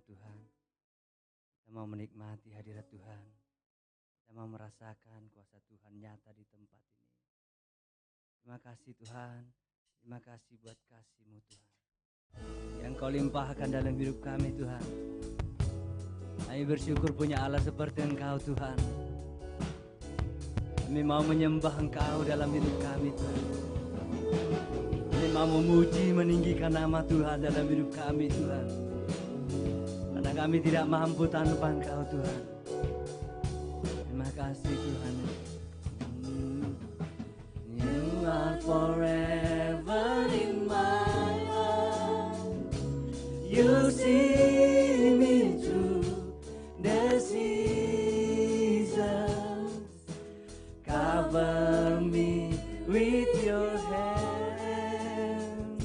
Tuhan. Kita mau menikmati hadirat Tuhan. Kita mau merasakan kuasa Tuhan nyata di tempat ini. Terima kasih Tuhan. Terima kasih buat kasih-Mu Tuhan, yang Kau limpahkan dalam hidup kami Tuhan. Kami bersyukur punya Allah seperti Engkau Tuhan. Kami mau menyembah Engkau dalam hidup kami Tuhan. Kami mau memuji meninggikan nama Tuhan dalam hidup kami Tuhan. Karena kami tidak mampu tanpa Engkau Tuhan. Terima kasih Tuhan. You are forever in my life. You see me through the seasons. Cover me with your hand.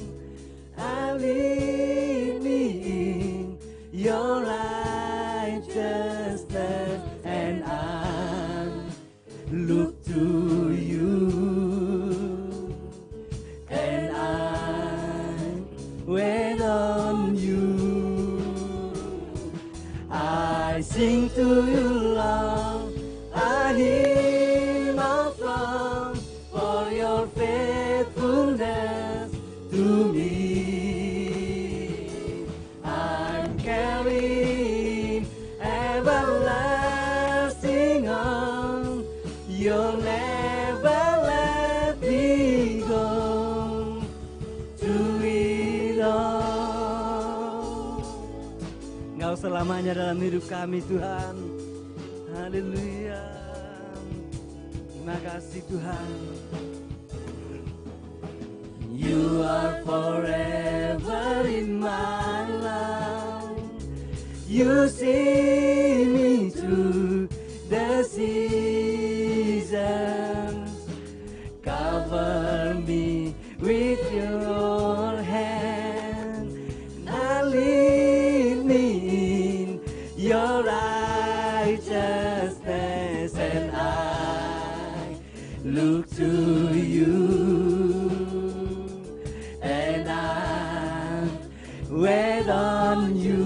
I lead me in your righteousness, and I look to you, and I wait on you. I sing to you, Lord. I hear my song for your faithfulness to me. I'm carrying everlasting on. You'll never let me go. To it all. Engkau selamanya dalam hidup kami Tuhan. Haleluya. Terima kasih Tuhan. You are forever in my life. You see me through the seasons. Cover me with your hand. And lead me in your righteousness, and I look to you, and I wait on you.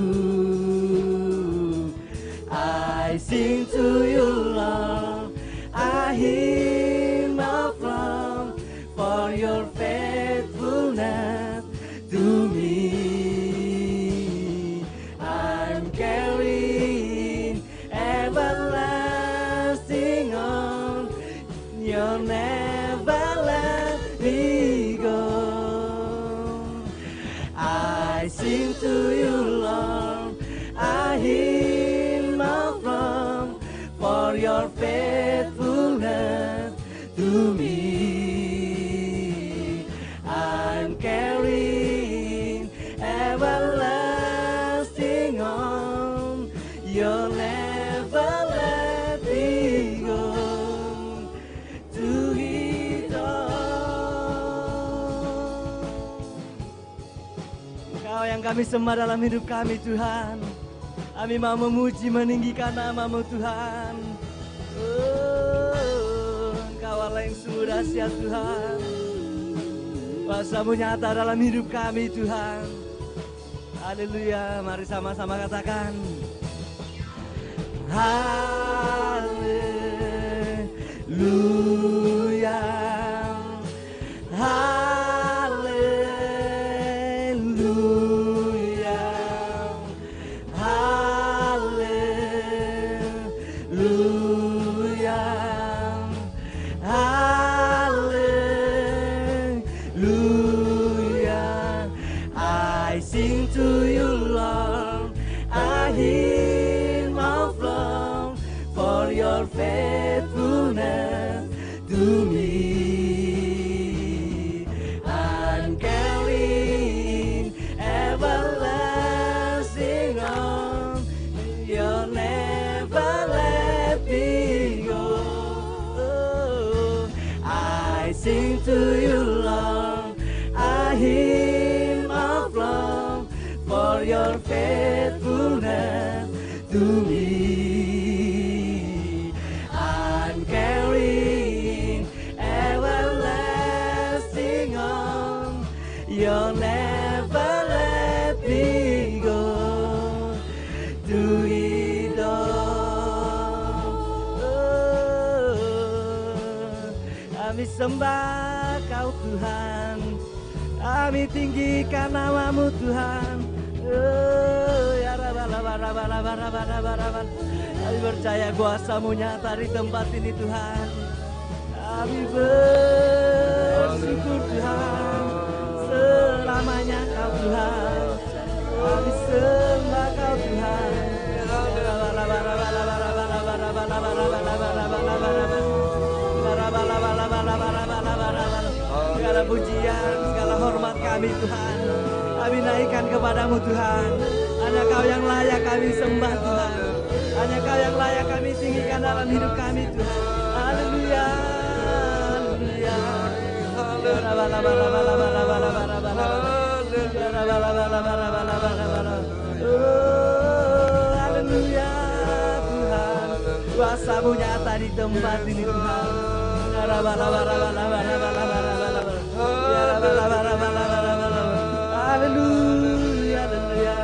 I sing to you, Lord. I hear my song for your faithfulness to me. I'm carrying everlasting on. You'll never let me go. I sing to you, Lord. I hear my song for your faithfulness to me. I'm carrying everlasting on. You'll never let me go. To it all. Engkau yang kami sembah dalam hidup kami Tuhan. Kami mau memuji meninggikan nama-Mu Tuhan. Engkau Allah yang sungguh dahsyat Tuhan. Kuasa-Mu nyata dalam hidup kami Tuhan. Haleluya. Mari sama-sama katakan. Haleluya. Haleluya. Haleluya. Haleluya. I sing to you, Lord. I hear my song for your faithfulness to me. I'm carrying everlasting on. You'll never let me go. I sing to you, Lord. I hear my song for your faithfulness to me. I'm carrying everlasting on. You'll never let me go. Kami sembah Kau Tuhan, kami tinggikan nama-Mu Tuhan. Kami percaya kuasa-Mu nyata di tempat ini Tuhan. Kami bersyukur Tuhan, selamanya Kau Tuhan. Kami sembah Kau Tuhan. Segala pujian, segala hormat kami Tuhan, kami naikkan kepadamu Tuhan. Hanya Kau yang layak kami sembah Tuhan. Hanya Kau yang layak kami tinggikan dalam hidup kami Tuhan. Haleluya, haleluya. Haleluya Tuhan, kuasa-Mu nyata di tempat ini Tuhan. Haleluya, haleluya.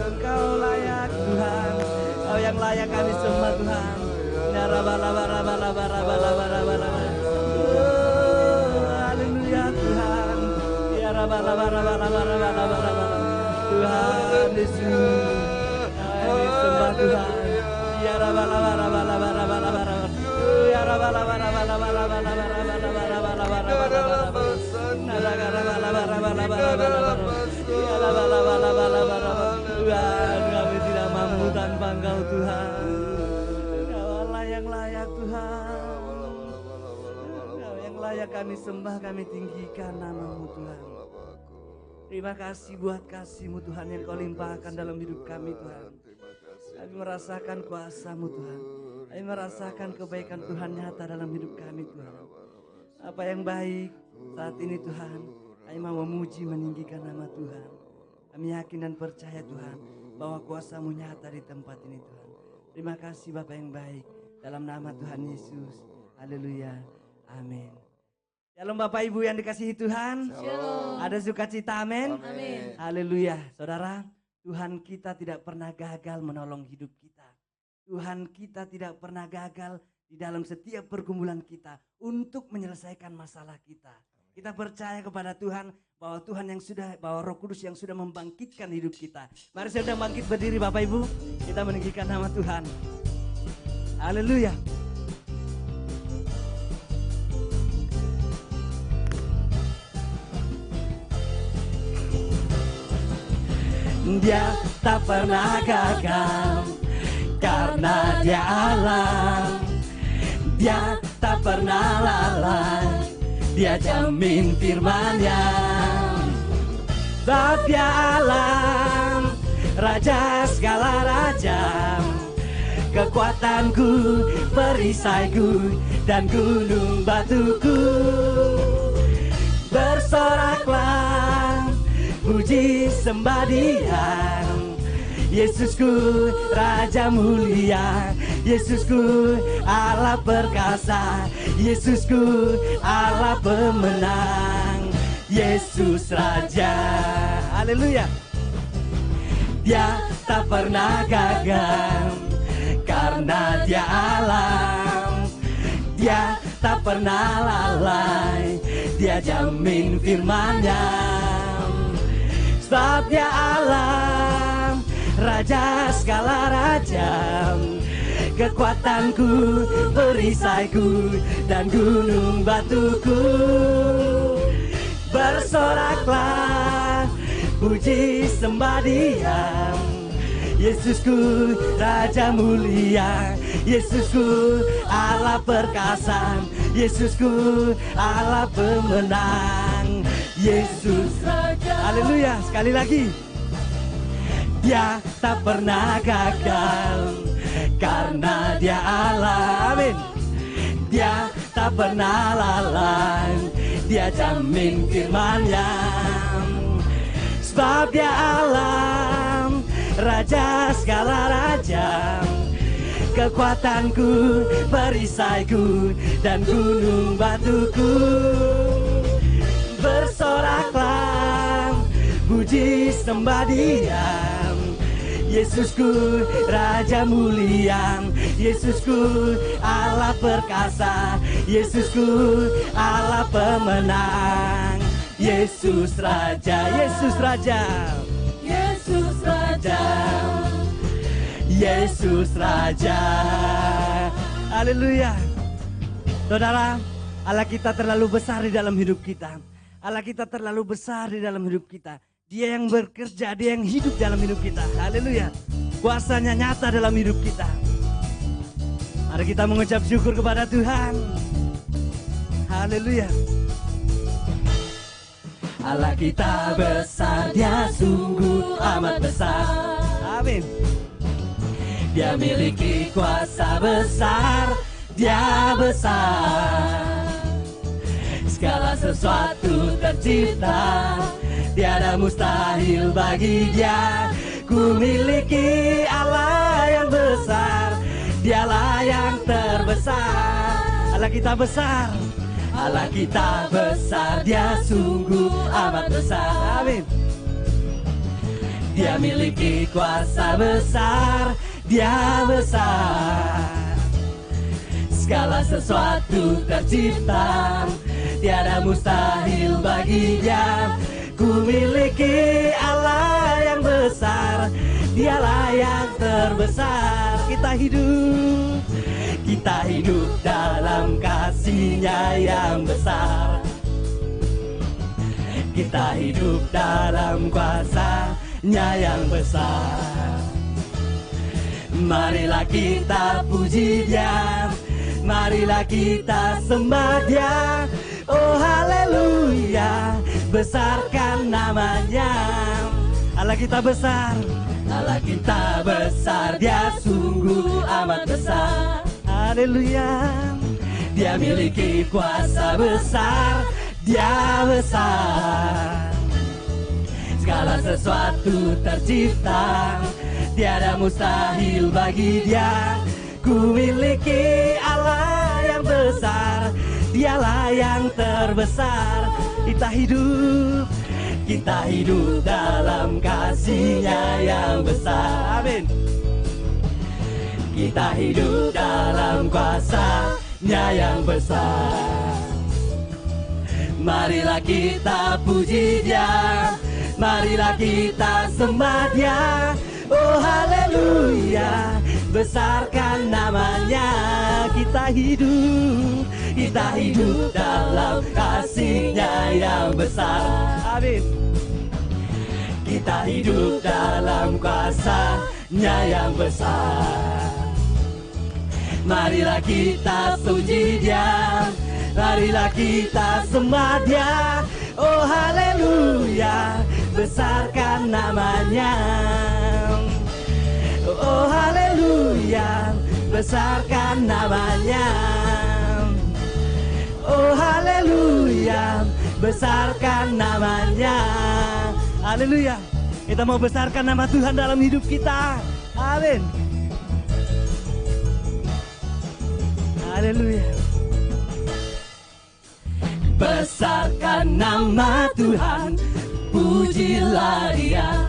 Engkau layak Tuhan, Kau yang layak kami sembah Tuhan. Haleluya Tuhan. Tuhan Yesus, kami sembah Tuhan. Tuhan, kami tidak mampu tanpa Engkau Tuhan. Kau yang layak Tuhan. Kau yang layak kami sembah, kami tinggikan nama-Mu Tuhan. Terima kasih buat kasih-Mu Tuhan yang Kau limpahkan dalam hidup kami Tuhan. Kami merasakan kuasa-Mu Tuhan. Kami merasakan kebaikan Tuhan nyata dalam hidup kami Tuhan. Apa yang baik saat ini Tuhan, kami mau memuji meninggikan nama Tuhan. Kami yakin dan percaya Tuhan bahwa kuasa-Mu nyata di tempat ini Tuhan. Terima kasih Bapa yang baik, dalam nama Tuhan Yesus. Haleluya, amin. Shalom Bapak Ibu yang dikasihi Tuhan. Shalom. Ada sukacita, amin. Amin. Haleluya. Saudara, Tuhan kita tidak pernah gagal menolong hidup kita. Tuhan kita tidak pernah gagal di dalam setiap pergumulan kita untuk menyelesaikan masalah kita. Kita percaya kepada Tuhan bahwa bahwa Roh Kudus yang sudah membangkitkan hidup kita. Mari saya sudah bangkit berdiri Bapak Ibu, kita meninggikan nama Tuhan. Haleluya. Dia tak pernah gagal karena Dia Allah. Dia tak pernah lalai, Dia jamin firman-Nya. Sebab Dia Allah, Raja segala raja, kekuatanku, perisaiku, dan gunung batuku. Bersoraklah, puji sembah Dia. Yesusku Raja mulia, Yesusku Allah perkasa, Yesusku Allah pemenang, Yesus Raja. Haleluya. Dia tak pernah gagal karena Dia Allah. Dia tak pernah lalai, Dia jamin firman-Nya. Sebab Dia Allah, Raja segala raja, kekuatanku, perisaiku, dan gunung batuku. Bersoraklah, puji sembah Dia. Yesusku Raja mulia, Yesusku Allah perkasa, Yesusku Allah pemenang, Yesus Raja. Haleluya, sekali lagi. Dia tak pernah gagal karena Dia Allah. Amin. Dia tak pernah lalai, Dia jamin firman-Nya. Sebab Dia Allah, Raja segala raja, kekuatanku, perisaiku, dan gunung batuku. Bersoraklah, puji sembah Dia. Yesusku Raja mulia, Yesusku Allah perkasa, Yesusku Allah pemenang. Yesus Raja, Yesus Raja, Yesus Raja, Yesus Raja. Haleluya. Saudara, Allah kita terlalu besar di dalam hidup kita. Allah kita terlalu besar di dalam hidup kita. Dia yang bekerja, dia yang hidup dalam hidup kita. Haleluya. Kuasanya nyata dalam hidup kita. Mari kita mengucap syukur kepada Tuhan. Haleluya. Allah kita besar, dia sungguh amat besar. Amin. Dia miliki kuasa besar, dia besar. Segala sesuatu tercipta, tiada mustahil bagi dia. Ku miliki Allah yang besar, dialah yang terbesar. Allah kita besar, Allah kita besar, dia sungguh amat besar. Amin. Dia miliki kuasa besar, dia besar. Segala sesuatu tercipta, tiada mustahil bagi dia. Ku miliki Allah yang besar, dialah yang terbesar. Kita hidup dalam kasih-Nya yang besar. Kita hidup dalam kuasa-Nya yang besar. Marilah kita puji Dia, marilah kita sembah Dia. Oh haleluya, besarkan namanya. Allah kita besar, Allah kita besar, dia sungguh amat besar. Haleluya, dia miliki kuasa besar, dia besar. Segala sesuatu tercipta, tiada mustahil bagi dia. Ku miliki Allah yang besar, dialah yang terbesar. Kita hidup dalam kasih-Nya yang besar. Amin. Kita hidup dalam kuasa-Nya yang besar. Marilah kita puji Dia, marilah kita sembah Dia. Oh haleluya, besarkan namanya. Kita hidup dalam kasih-Nya yang besar. Amin. Kita hidup dalam kuasa-Nya yang besar. Marilah kita puji Dia, marilah kita sembah Dia. Oh haleluya, besarkan namanya. Oh haleluya, besarkan namanya. Oh haleluya, besarkan namanya. Haleluya, kita mau besarkan nama Tuhan dalam hidup kita. Amin. Haleluya. Besarkan nama Tuhan, pujilah Dia.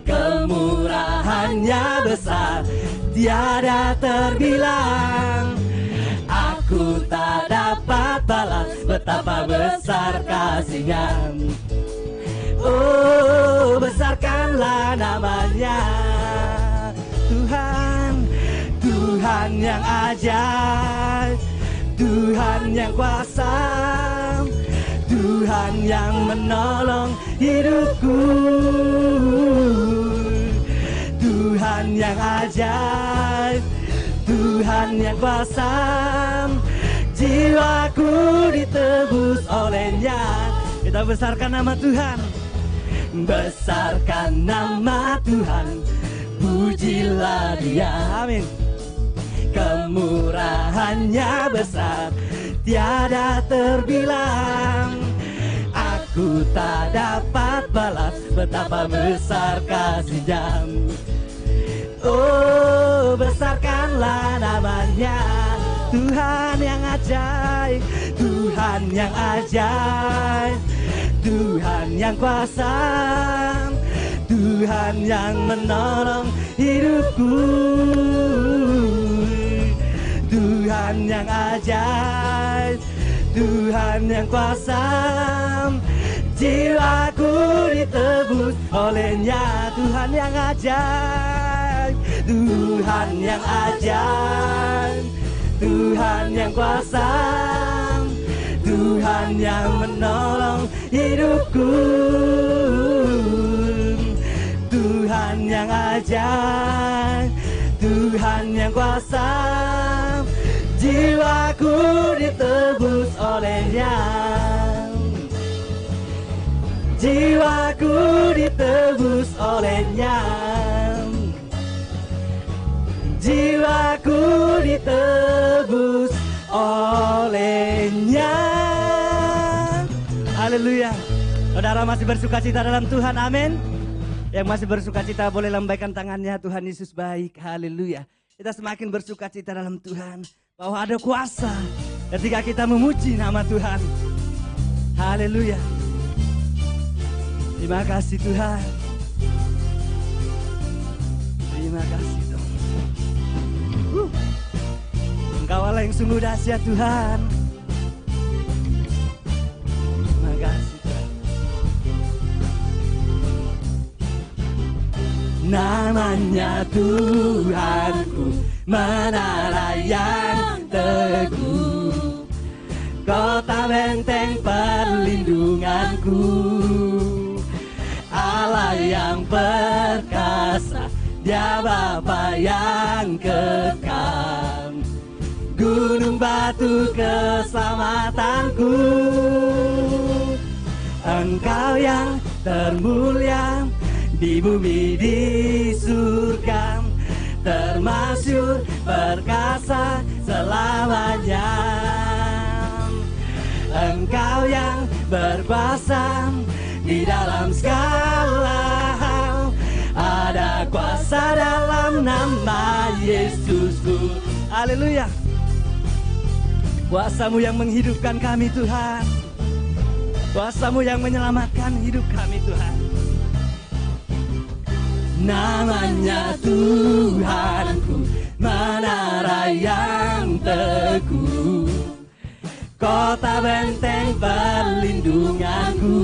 Kemurahan-Nya besar, tiada terbilang. Aku tak dapat balas betapa besar kasih-Nya. Oh, besarkanlah namanya. Tuhan yang ajaib, Tuhan yang kuasa, Tuhan yang menolong hidupku. Tuhan yang ajaib, Tuhan yang kuasa, jiwaku ditebus oleh-Nya. Kita besarkan nama Tuhan. Besarkan nama Tuhan, pujilah Dia. Amin. Kemurahan-Nya besar, tiada terbilang. Aku tak dapat balas betapa besar kasih-Nya. Oh, besarkanlah namanya. Tuhan yang ajaib, Tuhan yang ajaib, Tuhan yang kuasa, Tuhan yang menolong hidupku, Tuhan yang ajaib, Tuhan yang kuasa. Jiwaku ditebus olehnya, Tuhan yang ajaib, Tuhan yang ajaib, Tuhan yang kuasa, Tuhan yang menolong hidupku, Tuhan yang ajaib, Tuhan yang kuasa. Jiwaku ditebus olehnya, jiwaku ditebus olehnya, jiwaku ditebus olehnya. Haleluya. Saudara masih bersukacita dalam Tuhan, amin. Yang masih bersukacita boleh lambaikan tangannya. Tuhan Yesus baik, haleluya. Kita semakin bersukacita dalam Tuhan, bahwa ada kuasa ketika kita memuji nama Tuhan. Haleluya. Terima kasih Tuhan. Terima kasih Tuhan. Engkau Allah yang sungguh dahsyat Tuhan. Terima kasih Tuhan. Namanya Tuhanku, menara yang teguh, kota benteng perlindunganku, Allah yang perkasa, Dia Bapa yang kekal, gunung batu keselamatanku. Engkau yang termulia di bumi di surga, termasyhur perkasa selamanya. Engkau yang berkuasa di dalam segala hal, ada kuasa dalam nama Yesusku. Haleluya. Kuasa-Mu yang menghidupkan kami Tuhan, kuasa-Mu yang menyelamatkan hidup kami Tuhan. Namanya Tuhanku, menara yang teguh, kota benteng perlindunganku,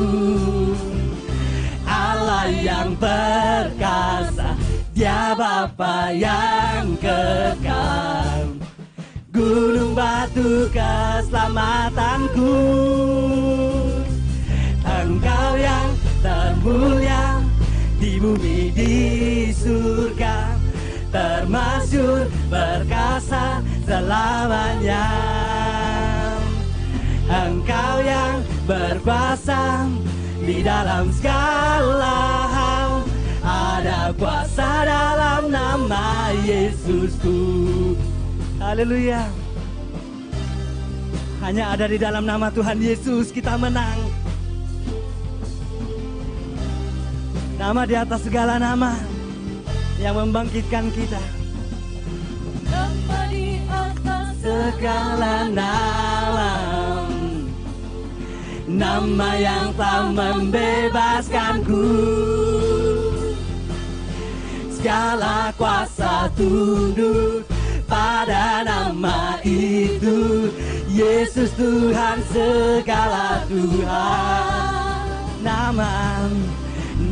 Allah yang perkasa, Dia Bapa yang kekal, gunung batu keselamatanku. Engkau yang termulia di bumi di surga, termasyhur perkasa selamanya. Engkau yang berkuasa di dalam segala hal, ada kuasa dalam nama Yesusku. Haleluya. Hanya ada di dalam nama Tuhan Yesus kita menang. Nama di atas segala nama yang membangkitkan kita. Nama di atas segala nama, nama yang telah membebaskanku. Segala kuasa tunduk pada nama itu, Yesus Tuhan segala Tuhan.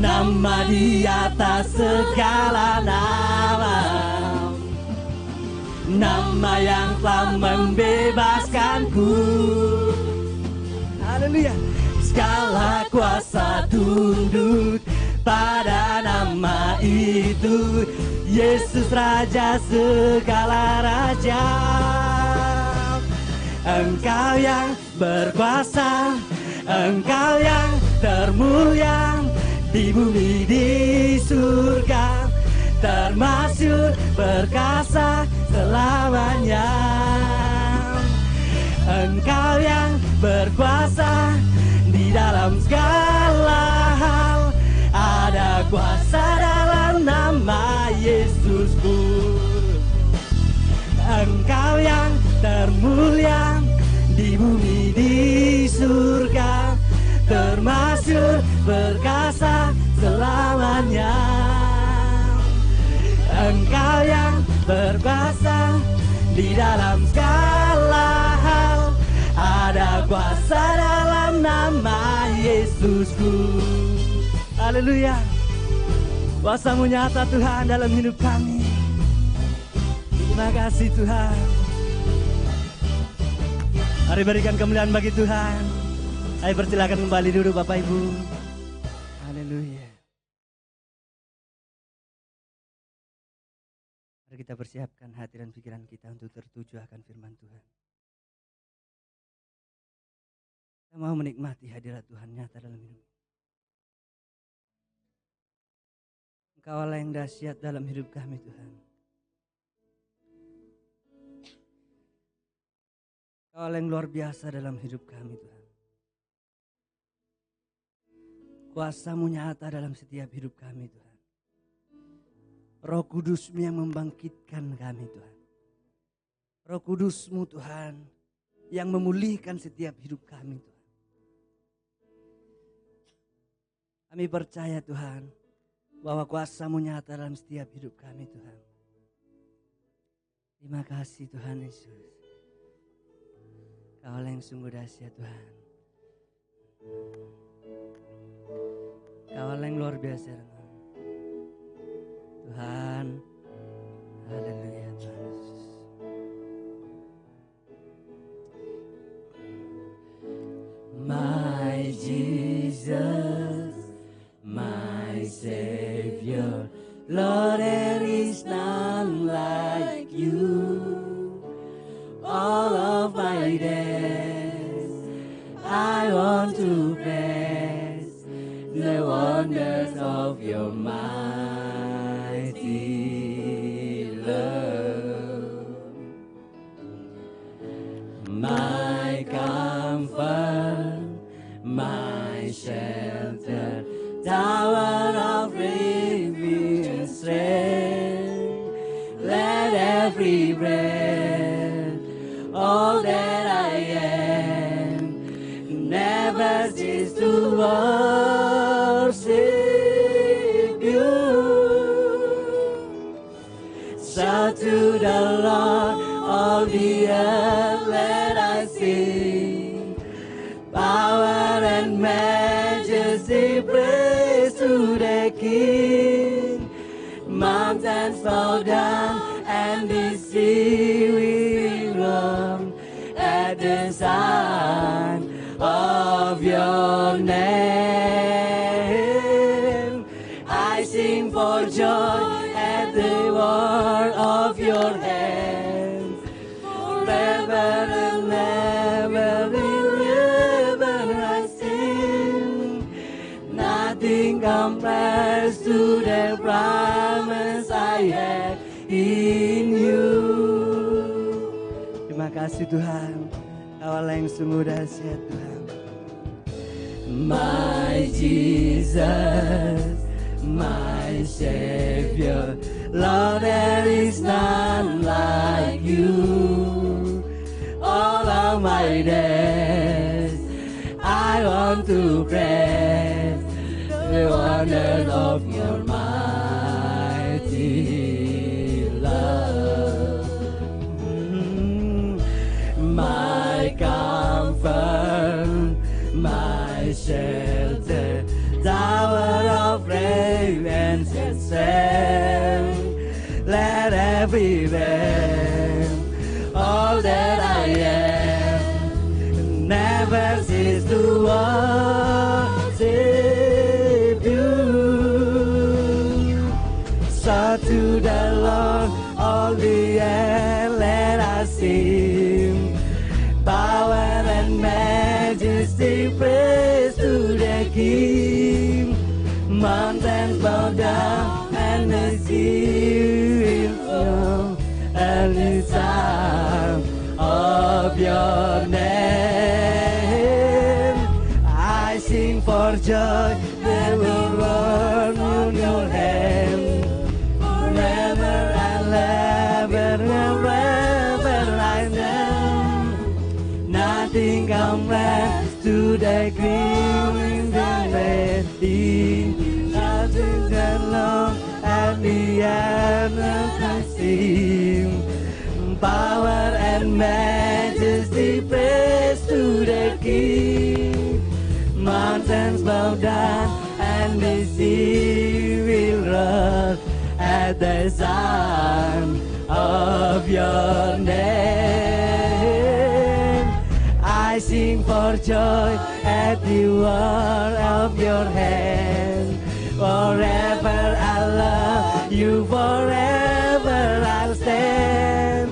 Nama di atas segala nama, nama yang telah membebaskanku. Haleluya. Segala kuasa tunduk pada nama itu, Yesus Raja segala raja. Engkau yang berkuasa, Engkau yang termulia di bumi di surga, termasyhur perkasa selamanya. Engkau yang berkuasa di dalam segala hal, ada kuasa dalam nama Yesusku. Engkau yang termulia di bumi di surga, termasyhur perkasa selamanya. berkuasa di dalam segala hal. Ada kuasa dalam nama Yesusku. Haleluya. Kuasa-Mu nyata Tuhan dalam hidup kami. Terima kasih Tuhan. Mari berikan kemuliaan bagi Tuhan. Ayo persilakan kembali duduk Bapak Ibu. Haleluya. Mari kita persiapkan hati dan pikiran kita untuk tertuju akan firman Tuhan. Kita mau menikmati hadirat Tuhan nyata dalam hidup. Engkau Allah yang dahsyat dalam hidup kami Tuhan. Engkau Allah yang luar biasa dalam hidup kami Tuhan. Kuasa-Mu nyata dalam setiap hidup kami Tuhan. Roh Kudus-Mu yang membangkitkan kami Tuhan. Roh Kudus-Mu Tuhan yang memulihkan setiap hidup kami Tuhan. Kami percaya Tuhan bahwa kuasa-Mu nyata dalam setiap hidup kami Tuhan. Terima kasih Tuhan Yesus. Kau yang sungguh dahsyat Tuhan. Kau yang luar biasa Tuhan. Haleluya Tuhan Yesus. My Jesus, my Savior, Lord, there is none like you. All of my days, I want to praise the wonders of your mighty love. My comfort, my shelter, tower of refuge and strength. Let every breath, all that I am, never cease to worship you. Shout to the Lord, all the earth, let us sing. Power and majesty, praise to the King. Mountains fall down and the sea will roar at the sound of your name. I sing for joy at the word of your hands. Forever and ever I sing. Nothing compares to the promise I have in you. Terima kasih Tuhan. Kau yang sungguh dahsyat Tuhan. My Jesus, my Savior, Lord, there is none like you. All of my days, I want to praise the wonders of your mighty love. My comfort, my shelter, tower of refuge and strength. Let every man, all that I am, never cease to worship you. Shout to the Lord, all the earth, let us sing. Power and majesty, praise to the King. Mountains bow down and the sea will flow at the sound of your name. I sing for joy, they will run on your hand. Forever and ever, forever I know. Nothing compares to the King in the lady. Nothing that long and the and acclaim, power and majesty, praise to the King. Mountains bow down and the sea will roar at the sound of your name. I sing for joy at the work of your hand. Forever I love you, forever I'll stand.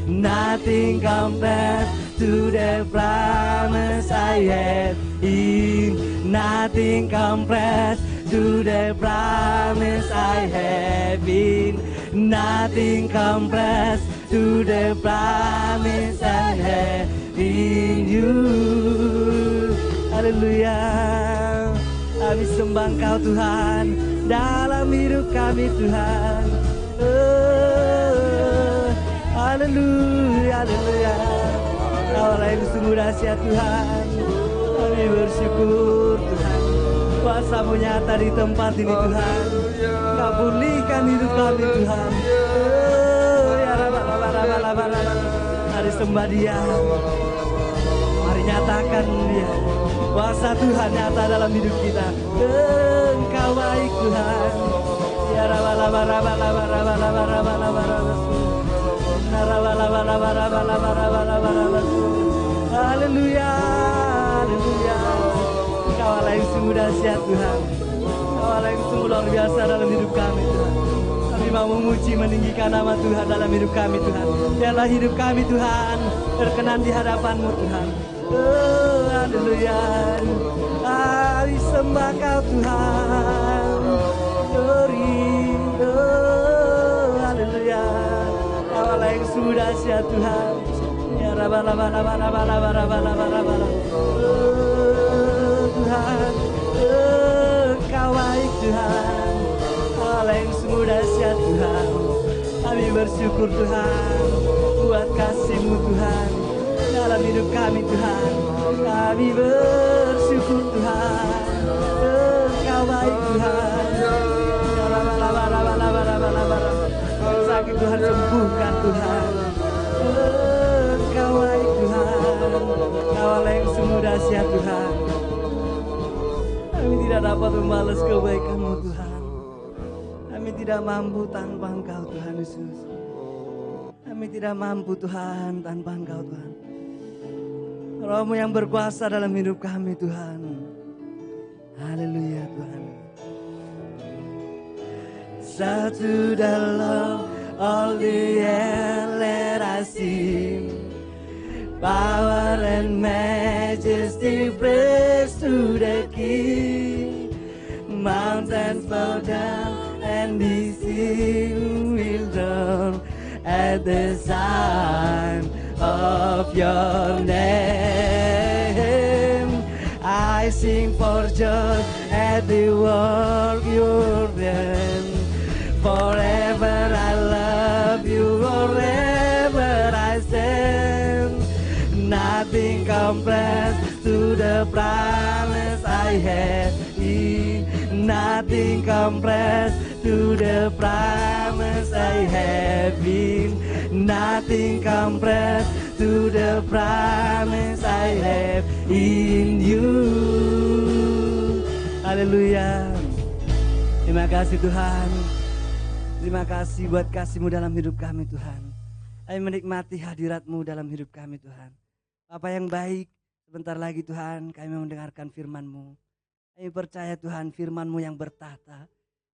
Nothing compares to the promise I had in. Nothing compares to the promise I have in. Nothing compares to the promise I have in you. Haleluya. Kami sembah Engkau Tuhan dalam hidup kami Tuhan. Haleluya, haleluya. Kaulah yang sungguh dahsyat Tuhan. Kami bersyukur Tuhan. Kuasa-Mu nyata di tempat ini Tuhan. Kau pulihkan hidup kami Tuhan. Ya mari sembah Dia. Mari nyatakan Dia. Kuasa Tuhan nyata dalam hidup kita. Engkau baik Tuhan. Ya haleluya, haleluya. Kaulah yang sungguh dahsyat Tuhan. Kaulah yang sungguh luar biasa dalam hidup kami Tuhan. Kami mau memuji meninggikan nama Tuhan dalam hidup kami Tuhan. Biarlah hidup kami Tuhan berkenan di hadapan-Mu Tuhan. Haleluya. Kami sembah Kau Tuhan. Haleluya. Kaulah yang sungguh dahsyat Tuhan. Ya Tuhan, Engkau baik Tuhan. Kaulah yang sungguh dahsyat Tuhan. Kami bersyukur Tuhan buat kasih-Mu Tuhan dalam hidup kami Tuhan. Kami bersyukur Tuhan. Engkau baik Tuhan. Sakit Tuhan sembuhkan Tuhan. Engkau baik Tuhan. Kaulah yang sungguh dahsyat Tuhan. Kami tidak dapat membalas kebaikan-Mu Tuhan. Kami tidak mampu tanpa Engkau Tuhan Yesus. Kami tidak mampu Tuhan tanpa Engkau Tuhan. Roh-Mu yang berkuasa dalam hidup kami Tuhan. Haleluya Tuhan. Satu dalam all the air let us sing, power and majesty, praise to the King. Mountains bow down and the sea will drown at the sound of your name. I sing for joy at the work you're doing. Forever I love you, forever I stand. Nothing compares to the promise I have in. Nothing compares to the promise I have in. Nothing compares to the promise I have in you. Haleluya. Terima kasih Tuhan. Terima kasih buat kasih-Mu dalam hidup kami Tuhan. Kami menikmati hadirat-Mu dalam hidup kami Tuhan. Bapa yang baik, sebentar lagi Tuhan kami mendengarkan firman-Mu. Kami percaya Tuhan firman-Mu yang bertata,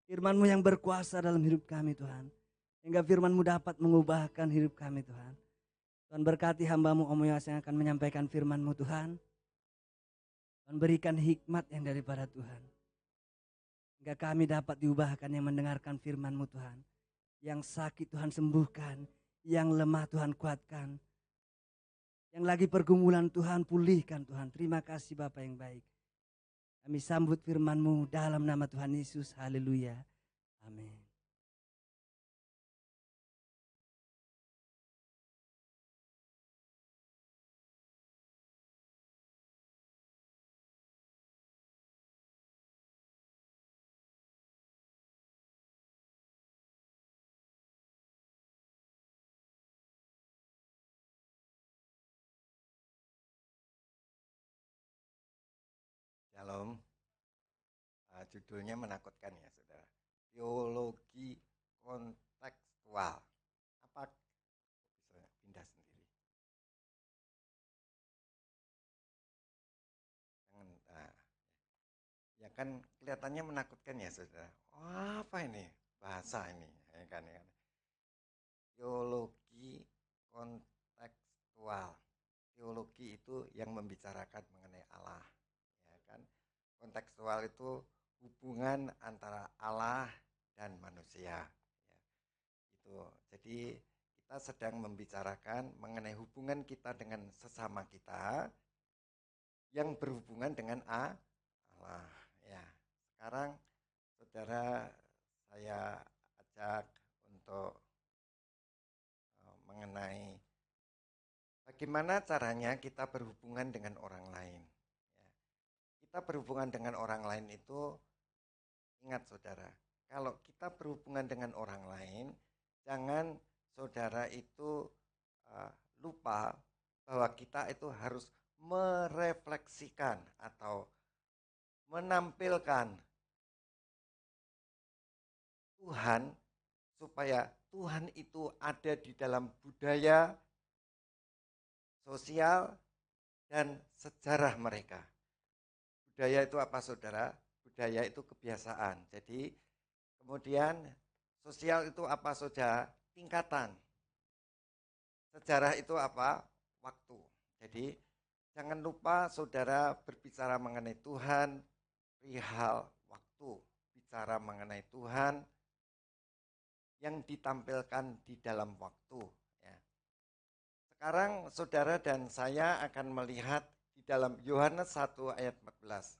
firman-Mu yang berkuasa dalam hidup kami Tuhan. Sehingga firman-Mu dapat mengubahkan hidup kami Tuhan. Tuhan berkati hamba-Mu Om Yos yang akan menyampaikan firman-Mu Tuhan. Tuhan berikan hikmat yang daripada Tuhan. Hingga kami dapat diubahkan yang mendengarkan firman-Mu Tuhan. Yang sakit Tuhan sembuhkan, yang lemah Tuhan kuatkan. Yang lagi pergumulan Tuhan pulihkan Tuhan. Terima kasih Bapa yang baik. Kami sambut firman-Mu dalam nama Tuhan Yesus. Haleluya. Amin. judulnya menakutkan ya saudara. Teologi kontekstual. Apa bisa pindah sendiri? Jangan, ya kan kelihatannya menakutkan ya saudara. Oh, apa ini bahasa ini? Ya kan, ya kan. Teologi kontekstual. Teologi itu yang membicarakan mengenai Allah, ya kan? Kontekstual itu hubungan antara Allah dan manusia. Ya. Itu. Jadi kita sedang membicarakan mengenai hubungan kita dengan sesama kita yang berhubungan dengan Allah. Ya. Sekarang saudara saya ajak untuk mengenai bagaimana caranya kita berhubungan dengan orang lain. Ya. Kita berhubungan dengan orang lain itu, ingat saudara, kalau kita berhubungan dengan orang lain, jangan saudara itu lupa bahwa kita itu harus merefleksikan atau menampilkan Tuhan, supaya Tuhan itu ada di dalam budaya, sosial, dan sejarah mereka. Budaya itu apa saudara? Budaya itu kebiasaan. Jadi kemudian sosial itu apa saudara? Tingkatan. Sejarah itu apa? Waktu. Jadi jangan lupa saudara berbicara mengenai Tuhan, perihal waktu. Bicara mengenai Tuhan yang ditampilkan di dalam waktu. Ya. Sekarang saudara dan saya akan melihat di dalam Yohanes 1 ayat 14.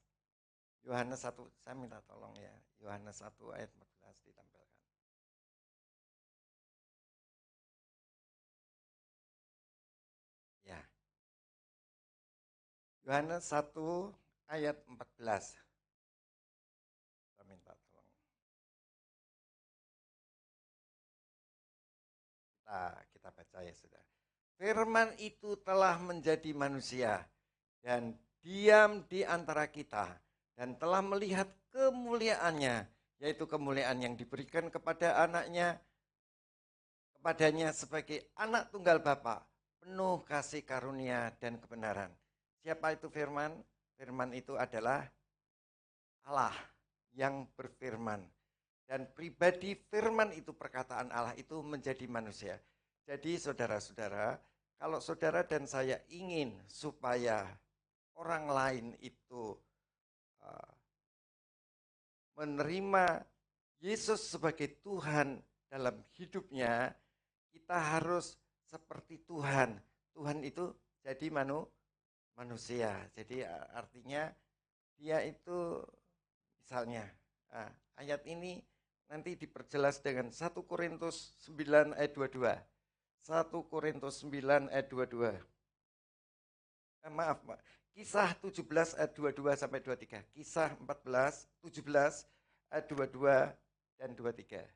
Yohanes 1, saya minta tolong ya. Yohanes 1 ayat 14 ditampilkan. Ya. Yohanes 1 ayat 14. Saya minta tolong. Kita baca ya sudah. Firman itu telah menjadi manusia dan diam di antara kita dan telah melihat kemuliaannya, yaitu kemuliaan yang diberikan kepada anaknya, kepadanya sebagai anak tunggal Bapa, penuh kasih karunia dan kebenaran. Siapa itu firman? Firman itu adalah Allah yang berfirman. Dan pribadi firman itu, perkataan Allah itu menjadi manusia. Jadi saudara-saudara, kalau saudara dan saya ingin supaya orang lain itu menerima Yesus sebagai Tuhan dalam hidupnya, kita harus seperti Tuhan. Tuhan itu jadi manusia. Jadi artinya dia itu misalnya ayat ini nanti diperjelas dengan 1 Korintus 9 ayat 22. 1 Korintus 9 ayat 22. Maaf, Kisah 17 ayat 22 sampai 23. Kisah 14, 17 ayat 22 dan 23.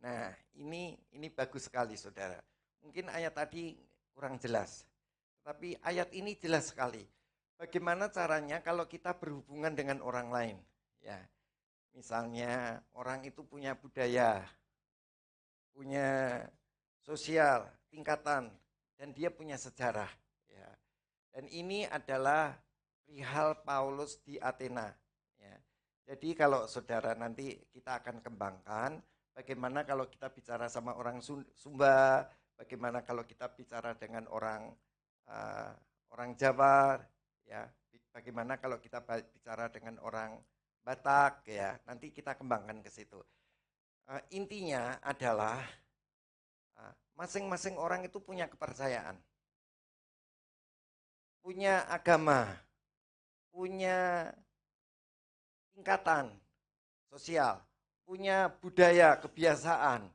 Nah, ini bagus sekali saudara. Mungkin ayat tadi kurang jelas. Tapi ayat ini jelas sekali. Bagaimana caranya kalau kita berhubungan dengan orang lain? Ya, misalnya orang itu punya budaya, punya sosial, tingkatan, dan dia punya sejarah. Ya. Dan ini adalah perihal Paulus di Athena. Ya. Jadi kalau saudara nanti kita akan kembangkan, bagaimana kalau kita bicara sama orang Sumba, bagaimana kalau kita bicara dengan orang Jawa, ya, bagaimana kalau kita bicara dengan orang Batak, ya, nanti kita kembangkan ke situ. Intinya adalah masing-masing orang itu punya kepercayaan, punya agama, punya tingkatan sosial, punya budaya, kebiasaan,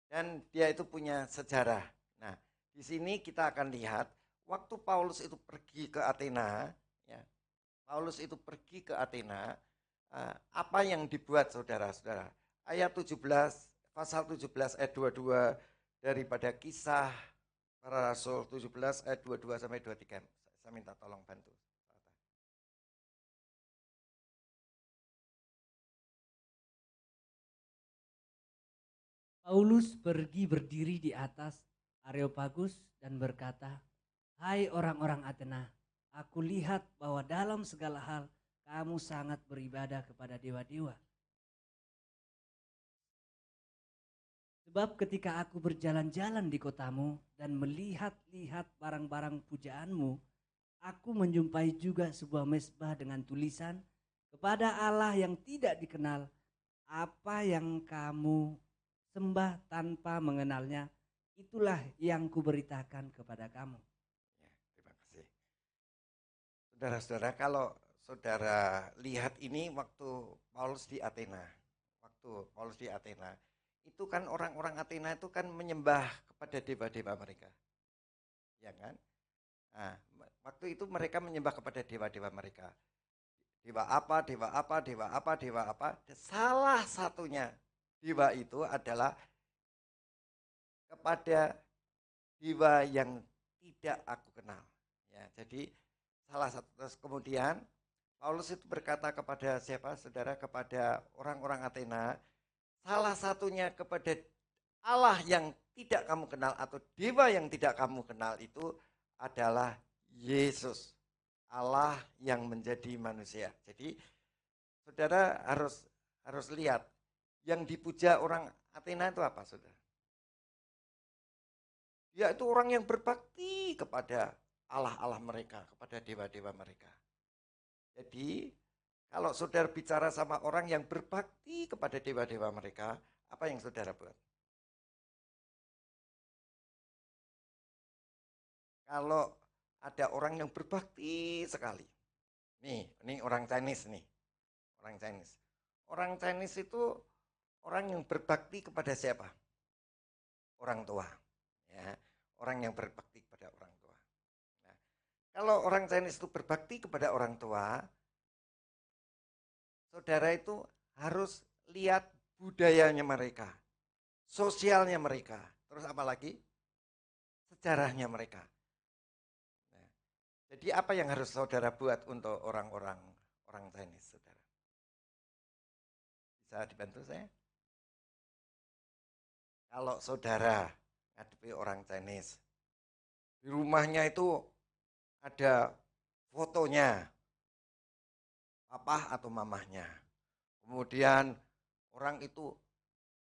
dan dia itu punya sejarah. Nah, di sini kita akan lihat waktu Paulus itu pergi ke Athena, ya, Paulus itu pergi ke Athena, apa yang dibuat saudara-saudara? Ayat 17, pasal 17 ayat 22 daripada Kisah Para Rasul 17 ayat 22 sampai 23. Saya minta tolong bantu. Paulus pergi berdiri di atas Areopagus dan berkata, "Hai orang-orang Athena, aku lihat bahwa dalam segala hal kamu sangat beribadah kepada dewa-dewa. Sebab ketika aku berjalan-jalan di kotamu dan melihat-lihat barang-barang pujaanmu, aku menjumpai juga sebuah mezbah dengan tulisan, kepada Allah yang tidak dikenal, apa yang kamu sembah tanpa mengenalnya, itulah yang kuberitakan kepada kamu." Ya, terima kasih. Saudara-saudara, kalau saudara lihat ini waktu Paulus di Athena, itu kan orang-orang Athena itu kan menyembah kepada dewa-dewa mereka, ya kan? Nah, waktu itu mereka menyembah kepada dewa-dewa mereka. Dewa apa, dewa apa, dewa apa, dewa apa. Salah satunya dewa itu adalah kepada dewa yang tidak aku kenal. Ya, jadi salah satu. Terus kemudian Paulus itu berkata kepada siapa, saudara? Kepada orang-orang Athena, salah satunya kepada Allah yang tidak kamu kenal atau dewa yang tidak kamu kenal itu adalah Yesus. Allah yang menjadi manusia. Jadi saudara harus lihat yang dipuja orang Athena itu apa, saudara? Dia itu orang yang berbakti kepada Allah-Allah mereka, kepada dewa-dewa mereka. Jadi kalau saudara bicara sama orang yang berbakti kepada dewa-dewa mereka, apa yang saudara buat? Kalau ada orang yang berbakti sekali. Ini orang Chinese nih. Orang Chinese. Orang Chinese itu orang yang berbakti kepada siapa? Orang tua. Ya, orang yang berbakti kepada orang tua. Nah, kalau orang Chinese itu berbakti kepada orang tua, saudara itu harus lihat budayanya mereka, sosialnya mereka, terus apa lagi? Sejarahnya mereka. Nah, jadi apa yang harus saudara buat untuk orang-orang Chinese, saudara? Bisa dibantu saya? Kalau saudara ngadepi orang Chinese, di rumahnya itu ada fotonya papa atau mamahnya. Kemudian orang itu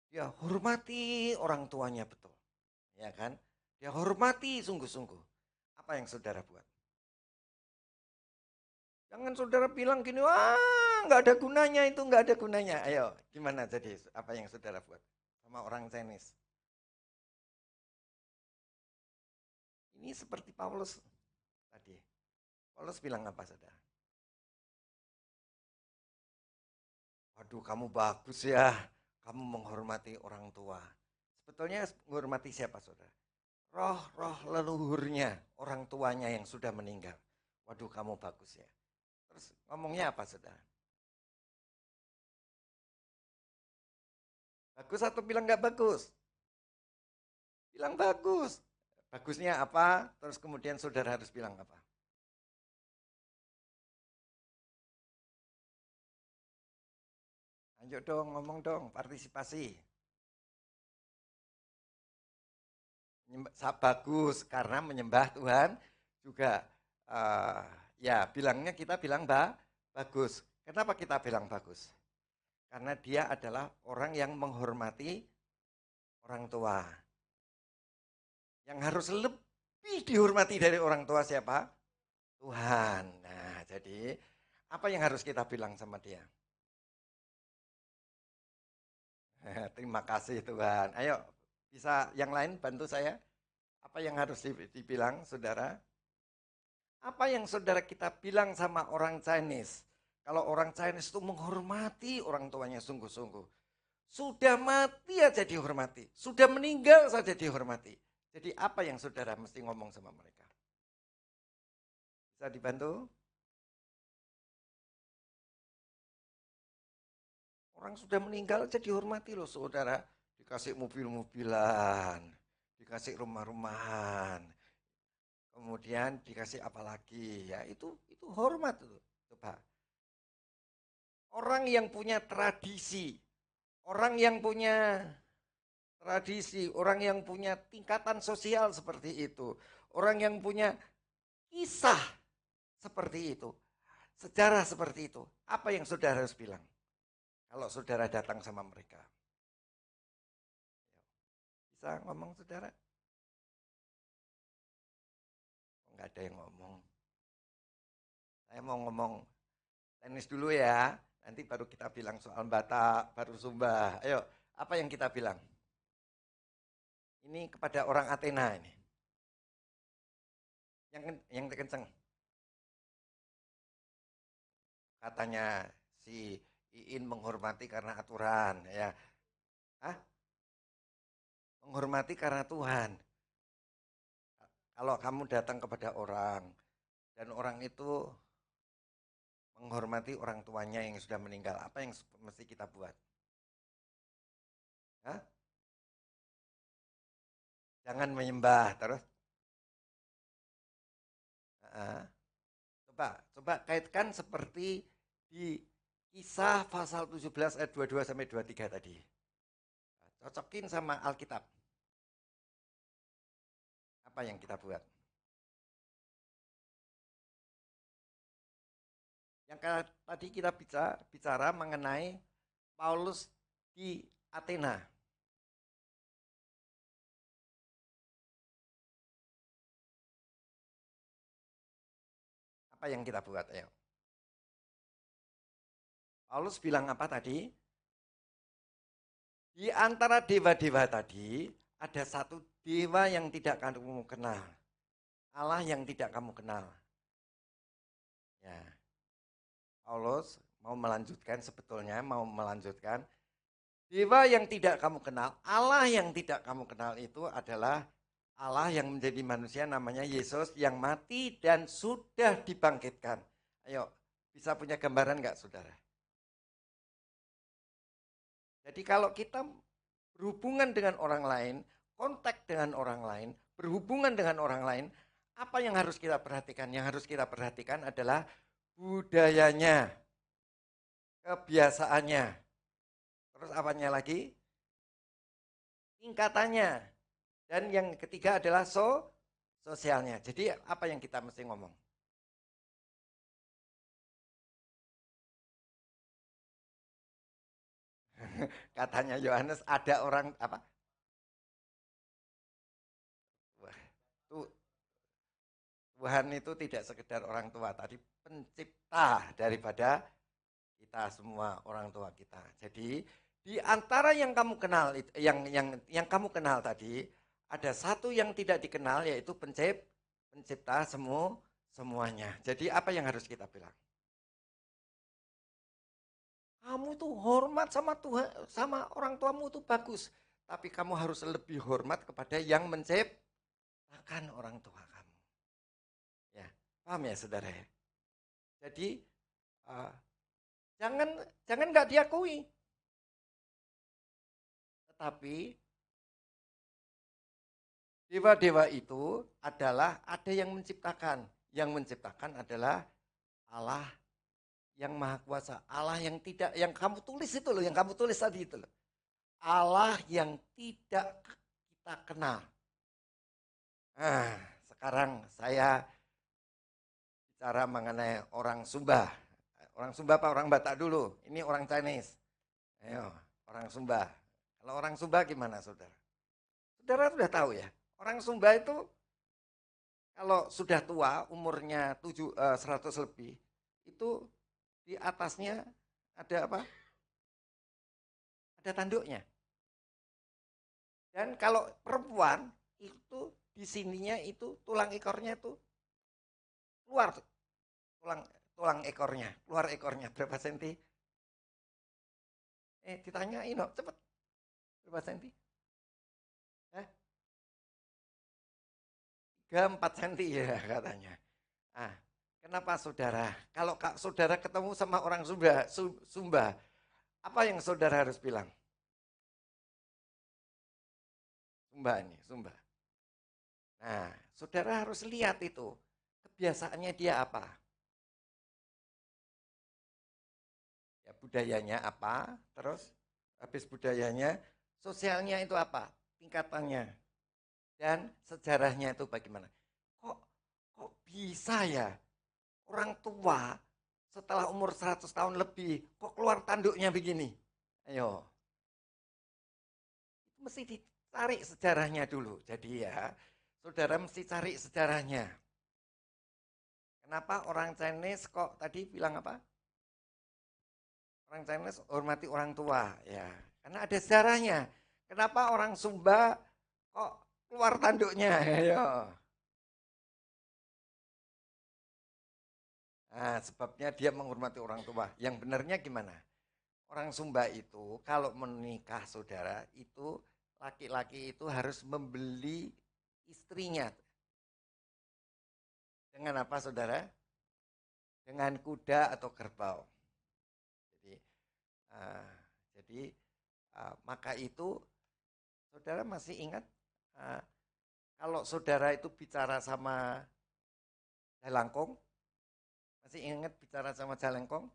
dia hormati orang tuanya betul. Ya kan? Dia hormati sungguh-sungguh. Apa yang saudara buat? Jangan saudara bilang gini, wah nggak ada gunanya itu, nggak ada gunanya. Ayo, gimana jadi apa yang saudara buat sama orang Chinese? Ini seperti Paulus tadi. Paulus bilang apa, saudara? Waduh, kamu bagus ya, kamu menghormati orang tua. Sebetulnya menghormati siapa, saudara? Roh-roh leluhurnya, orang tuanya yang sudah meninggal. Waduh, kamu bagus ya. Terus ngomongnya apa, saudara? Bagus atau bilang nggak bagus? Bilang bagus. Bagusnya apa? Terus kemudian saudara harus bilang apa? Ayo dong, ngomong dong, partisipasi. Bagus karena menyembah Tuhan juga ya bilangnya kita bilang bagus. Kenapa kita bilang bagus? Karena dia adalah orang yang menghormati orang tua. Yang harus lebih dihormati dari orang tua siapa? Tuhan. Nah, jadi apa yang harus kita bilang sama dia? Terima kasih Tuhan. Ayo, bisa yang lain bantu saya? Apa yang harus dibilang, saudara? Apa yang saudara kita bilang sama orang Chinese? Kalau orang Chinese itu menghormati orang tuanya sungguh-sungguh. Sudah mati aja dihormati. Sudah meninggal saja dihormati. Jadi apa yang saudara mesti ngomong sama mereka? Bisa dibantu? Orang sudah meninggal aja dihormati loh saudara. Dikasih mobil-mobilan, dikasih rumah-rumahan. kemudian dikasih apa lagi, ya itu hormat itu. Coba. Orang yang punya tradisi, orang yang punya orang yang punya tingkatan sosial seperti itu, orang yang punya kisah seperti itu, sejarah seperti itu, apa yang saudara harus bilang kalau saudara datang sama mereka? Bisa ngomong saudara? Enggak ada yang ngomong. Saya mau ngomong tenis dulu ya, nanti baru kita bilang soal Batak, baru Sumba. Ayo, apa yang kita bilang? Ini kepada orang Athena ini. Yang kenceng. Katanya si Iin menghormati karena aturan, ya. Hah? Menghormati karena Tuhan. Kalau kamu datang kepada orang dan orang itu menghormati orang tuanya yang sudah meninggal, apa yang mesti kita buat? Hah? Jangan menyembah terus. Coba kaitkan seperti di Kisah pasal 17 ayat 22 sampai 23 tadi. Cocokin sama Alkitab. Apa yang kita buat? Yang tadi kita bicara mengenai Paulus di Athena. Apa yang kita buat? Ayo. Paulus bilang apa tadi? Di antara dewa-dewa tadi, ada satu dewa yang tidak kamu kenal. Allah yang tidak kamu kenal. Ya. Paulus mau melanjutkan dewa yang tidak kamu kenal, Allah yang tidak kamu kenal itu adalah Allah yang menjadi manusia, namanya Yesus yang mati dan sudah dibangkitkan. Ayo, bisa punya gambaran nggak saudara? Jadi kalau kita berhubungan dengan orang lain, kontak dengan orang lain, berhubungan dengan orang lain, apa yang harus kita perhatikan? Yang harus kita perhatikan adalah budayanya, kebiasaannya, terus apanya lagi? Tingkatannya. Dan yang ketiga adalah sosialnya. Jadi apa yang kita mesti ngomong? Katanya Yohanes ada orang apa? Tuhan itu tidak sekedar orang tua, tadi pencipta daripada kita semua, orang tua kita. Jadi di antara yang kamu kenal, yang kamu kenal tadi, ada satu yang tidak dikenal, yaitu pencipta semuanya. Jadi apa yang harus kita bilang? Kamu tuh hormat sama Tuhan, sama orang tuamu tuh bagus, tapi kamu harus lebih hormat kepada yang menciptakan orang tua kamu. Ya, paham ya saudara ya? Jadi jangan nggak diakui, tetapi dewa-dewa itu adalah ada yang menciptakan. Yang menciptakan adalah Allah yang maha kuasa. Allah yang kamu tulis itu loh, yang kamu tulis tadi itu loh. Allah yang tidak kita kenal. Nah, sekarang saya bicara mengenai orang Sumba. Orang Sumba apa orang Batak dulu? Ini orang Chinese. Ayo, orang Sumba. Kalau orang Sumba gimana saudara? Saudara sudah tahu ya, orang Sumba itu kalau sudah tua, umurnya 100 lebih, itu di atasnya ada apa? Ada tanduknya. Dan kalau perempuan itu di sininya itu tulang ekornya itu keluar, tulang ekornya, keluar ekornya berapa senti? Ditanyain dong, cepet. Berapa senti? 3-4 senti ya katanya. Kenapa saudara? Kalau saudara ketemu sama orang Sumba, apa yang saudara harus bilang? Sumba. Nah, saudara harus lihat itu. Kebiasaannya dia apa? Ya, budayanya apa? Terus habis budayanya, sosialnya itu apa? Tingkatannya. Dan sejarahnya itu bagaimana? Kok kok bisa ya orang tua setelah umur 100 tahun lebih kok keluar tanduknya begini? Ayo. Itu mesti dicari sejarahnya dulu. Jadi ya, saudara mesti cari sejarahnya. Kenapa orang Chinese kok tadi bilang apa? Orang Chinese hormati orang tua, ya. Karena ada sejarahnya. Kenapa orang Sumba kok keluar tanduknya? Ayo. Nah, sebabnya dia menghormati orang tua. Yang benarnya gimana? Orang Sumba itu kalau menikah saudara, itu laki-laki itu harus membeli istrinya. Dengan apa saudara? Dengan kuda atau kerbau. Jadi, uh, jadi maka itu saudara masih ingat kalau saudara itu bicara sama jalangkung, masih ingat bicara sama jalangkung?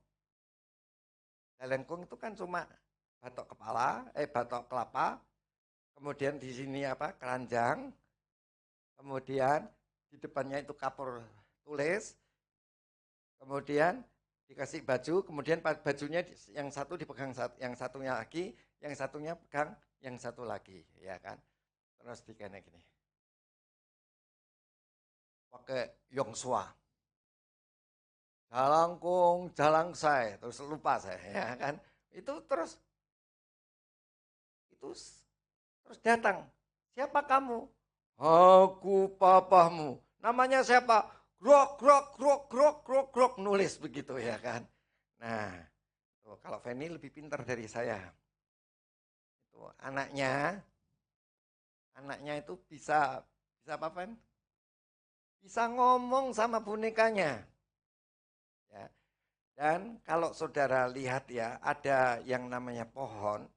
Jalangkung itu kan cuma batok kepala, batok kelapa, kemudian di sini apa? Keranjang, kemudian di depannya itu kapur tulis, kemudian dikasih baju, kemudian bajunya yang satu dipegang yang satunya lagi, yang satunya pegang yang satu lagi, ya kan? Terus dikene gini. Pakai Yongsua. Jalangkung, jalangsai, terus lupa saya, ya kan? Itu terus datang. Siapa kamu? Aku papamu. Namanya siapa? Grok, grok, grok, grok, grok, grok. Nulis begitu ya kan. Nah, tuh, kalau Feni lebih pintar dari saya. Itu anaknya itu bisa apa, Fen? Bisa ngomong sama bonekanya. Ya. Dan kalau saudara lihat ya, ada yang namanya pohon.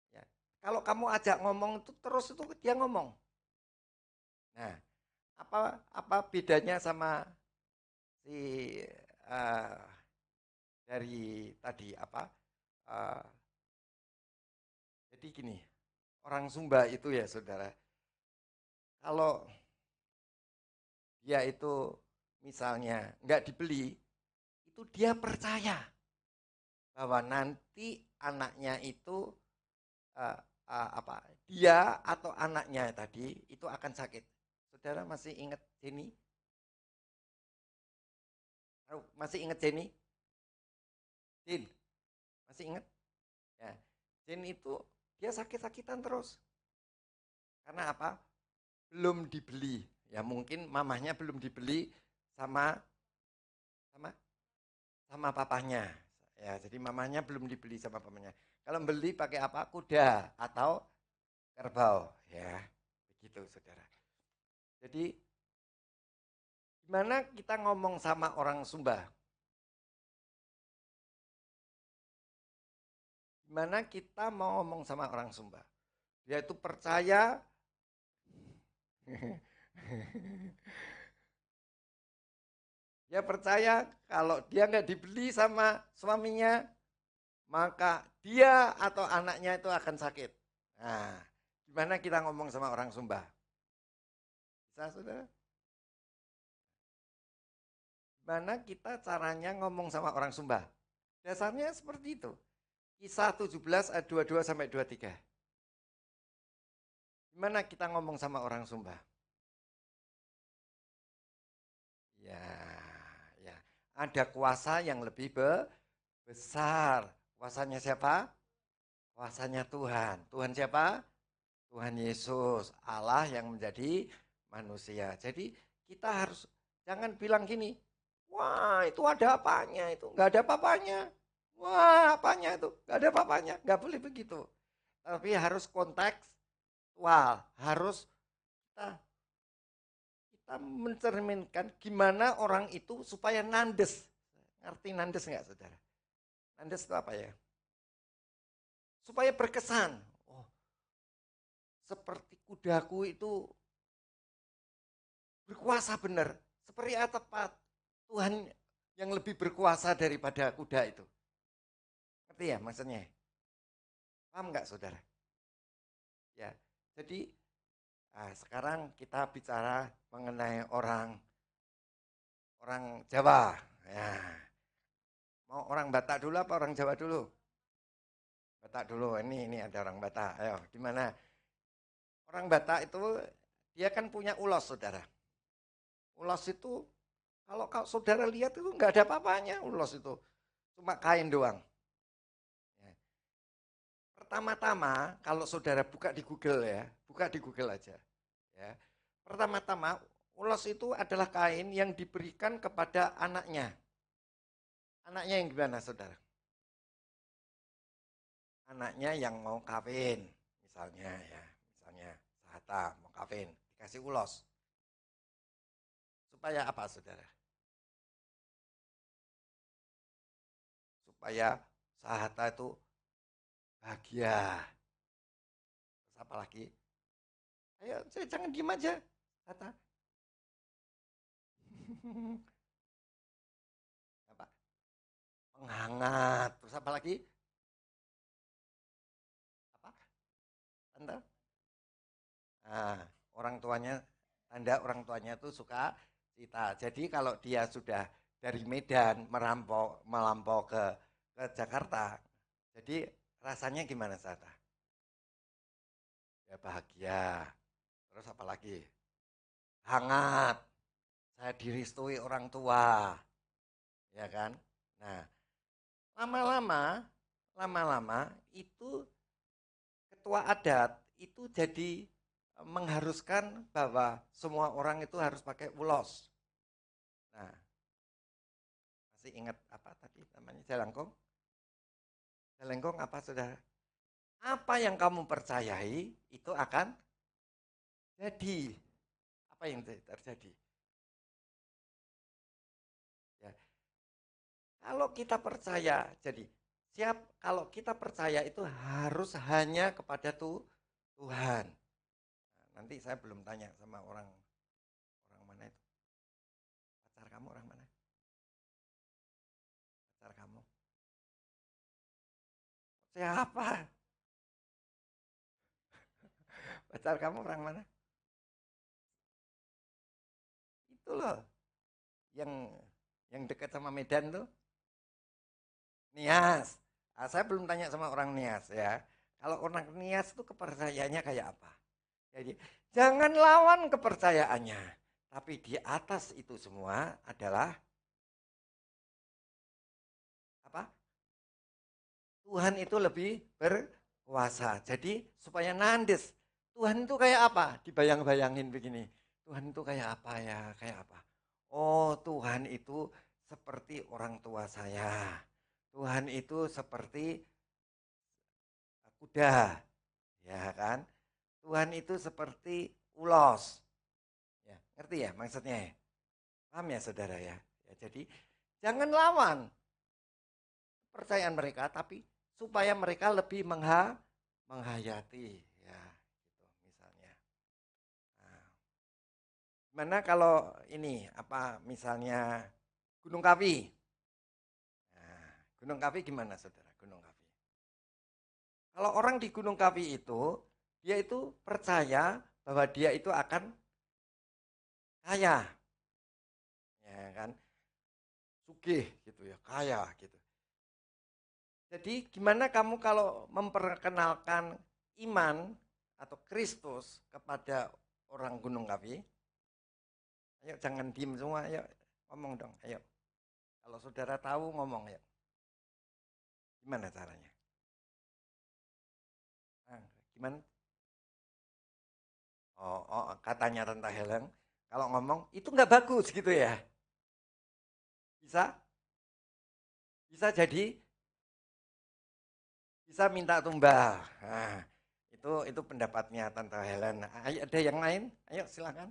Ya. Kalau kamu ajak ngomong itu terus itu dia ngomong. Nah, apa bedanya sama si dari tadi apa? Jadi gini, orang Sumba itu ya saudara, kalau dia itu misalnya nggak dibeli, itu dia percaya bahwa nanti anaknya itu dia atau anaknya tadi itu akan sakit. Saudara masih ingat Jenny? Masih ingat Jenny? Jin, masih ingat? Ya, Jin itu dia sakit-sakitan terus. Karena apa? Belum dibeli. Ya mungkin mamahnya belum dibeli sama papahnya. Ya, jadi mamahnya belum dibeli sama papahnya. Kalau beli pakai apa? Kuda atau kerbau. Ya, begitu saudara. Jadi gimana kita ngomong sama orang Sumba? Gimana kita mau ngomong sama orang Sumba? Dia itu percaya dia percaya kalau dia nggak dibeli sama suaminya, maka dia atau anaknya itu akan sakit. Nah, gimana kita ngomong sama orang Sumba? Bisa, saudara? Gimana kita caranya ngomong sama orang Sumba? Dasarnya seperti itu. Kisah 17 ayat 22 sampai 23. Gimana kita ngomong sama orang Sumba? Ya, ya. Ada kuasa yang lebih besar. Kuasanya siapa? Kuasanya Tuhan. Tuhan siapa? Tuhan Yesus. Allah yang menjadi manusia. Jadi kita harus jangan bilang gini, wah itu ada apanya itu. Nggak ada apa-apanya. Wah apanya itu. Nggak ada apa-apanya. Nggak boleh begitu. Tapi harus kontekstual. Harus kita mencerminkan gimana orang itu supaya nandes. Ngerti nandes nggak saudara? Nandes itu apa ya? Supaya berkesan. Oh, seperti kudaku itu berkuasa benar. Seperti apa Tuhan yang lebih berkuasa daripada kuda itu? Ngerti ya maksudnya? Paham nggak saudara? Ya, jadi sekarang kita bicara mengenai orang Jawa. Ya, mau orang Batak dulu apa orang Jawa dulu? Batak dulu. Ini ada orang Batak. Ayo, gimana? Orang Batak itu dia kan punya ulos, saudara. Ulos itu kalau saudara lihat itu nggak ada apa-apanya ulos itu. Cuma kain doang. Ya. Pertama-tama kalau saudara buka di Google ya, buka di Google aja. Ya. Pertama-tama ulos itu adalah kain yang diberikan kepada anaknya. Anaknya yang gimana saudara? Anaknya yang mau kawin, misalnya ya, misalnya Sahata mau kawin, dikasih ulos. Supaya apa saudara? Supaya Sahata itu bahagia. Terus apa lagi? Ayo, jangan diem aja, Sahata. Apa? Penghangat. Terus apa lagi? Apa? Tanda? Nah, orang tuanya, tanda orang tuanya itu suka cita. Jadi kalau dia sudah dari Medan melampau ke Jakarta, jadi rasanya gimana Sata? Ya bahagia. Terus apa lagi? Hangat. Saya direstui orang tua. Ya kan? Nah, lama-lama itu ketua adat itu jadi mengharuskan bahwa semua orang itu harus pakai ulos. Nah, masih ingat apa tadi namanya Jalangkung? Jalangkung apa saudara? Apa yang kamu percayai itu akan jadi. Apa yang terjadi? Ya. Kalau kita percaya, jadi kalau kita percaya itu harus hanya kepada Tuhan. Nah, nanti saya belum tanya sama orang mana itu. Pacar kamu orang mana? Pacar kamu. Siapa? Pacar kamu orang mana? Itu loh, yang dekat sama Medan tuh. Nias. Saya belum tanya sama orang Nias ya. Kalau orang Nias itu kepercayaannya kayak apa? Jadi jangan lawan kepercayaannya. Tapi di atas itu semua adalah apa? Tuhan itu lebih berkuasa. Jadi supaya nandes. Tuhan itu kayak apa? Dibayang-bayangin begini. Tuhan itu kayak apa ya? Kayak apa? Oh, Tuhan itu seperti orang tua saya. Tuhan itu seperti kuda, ya kan? Tuhan itu seperti ulos. Ya, ngerti ya maksudnya? Paham ya saudara ya? Ya jadi jangan lawan kepercayaan mereka, tapi supaya mereka lebih menghayati, ya gitu misalnya. Nah, gimana kalau ini apa misalnya Gunung Kawi? Nah, Gunung Kawi gimana saudara? Gunung Kawi. Kalau orang di Gunung Kawi itu, dia itu percaya bahwa dia itu akan kaya, ya kan? Sugih gitu ya, kaya gitu. Jadi gimana kamu kalau memperkenalkan iman atau Kristus kepada orang Gunung Kawi? Ayo jangan diem semua, ayo ngomong dong, ayo. Kalau saudara tahu ngomong ya. Gimana caranya? Nah, gimana? Katanya Tante Helen, kalau ngomong itu nggak bagus gitu ya. Bisa? Bisa jadi bisa minta tumbal. Nah, itu pendapatnya Tante Helen. Ayo, ada yang lain? Ayo silakan.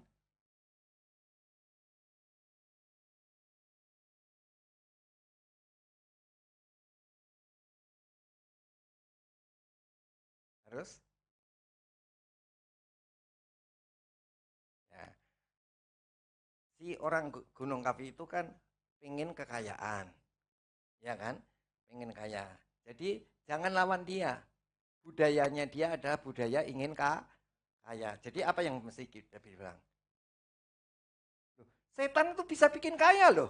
Terus? Ya. si orang Gunung Kawi itu kan pengen kekayaan, ya kan? Pengen kaya. Jadi jangan lawan dia. Budayanya dia adalah budaya ingin kaya. Jadi apa yang mesti kita bilang? Setan itu bisa bikin kaya loh.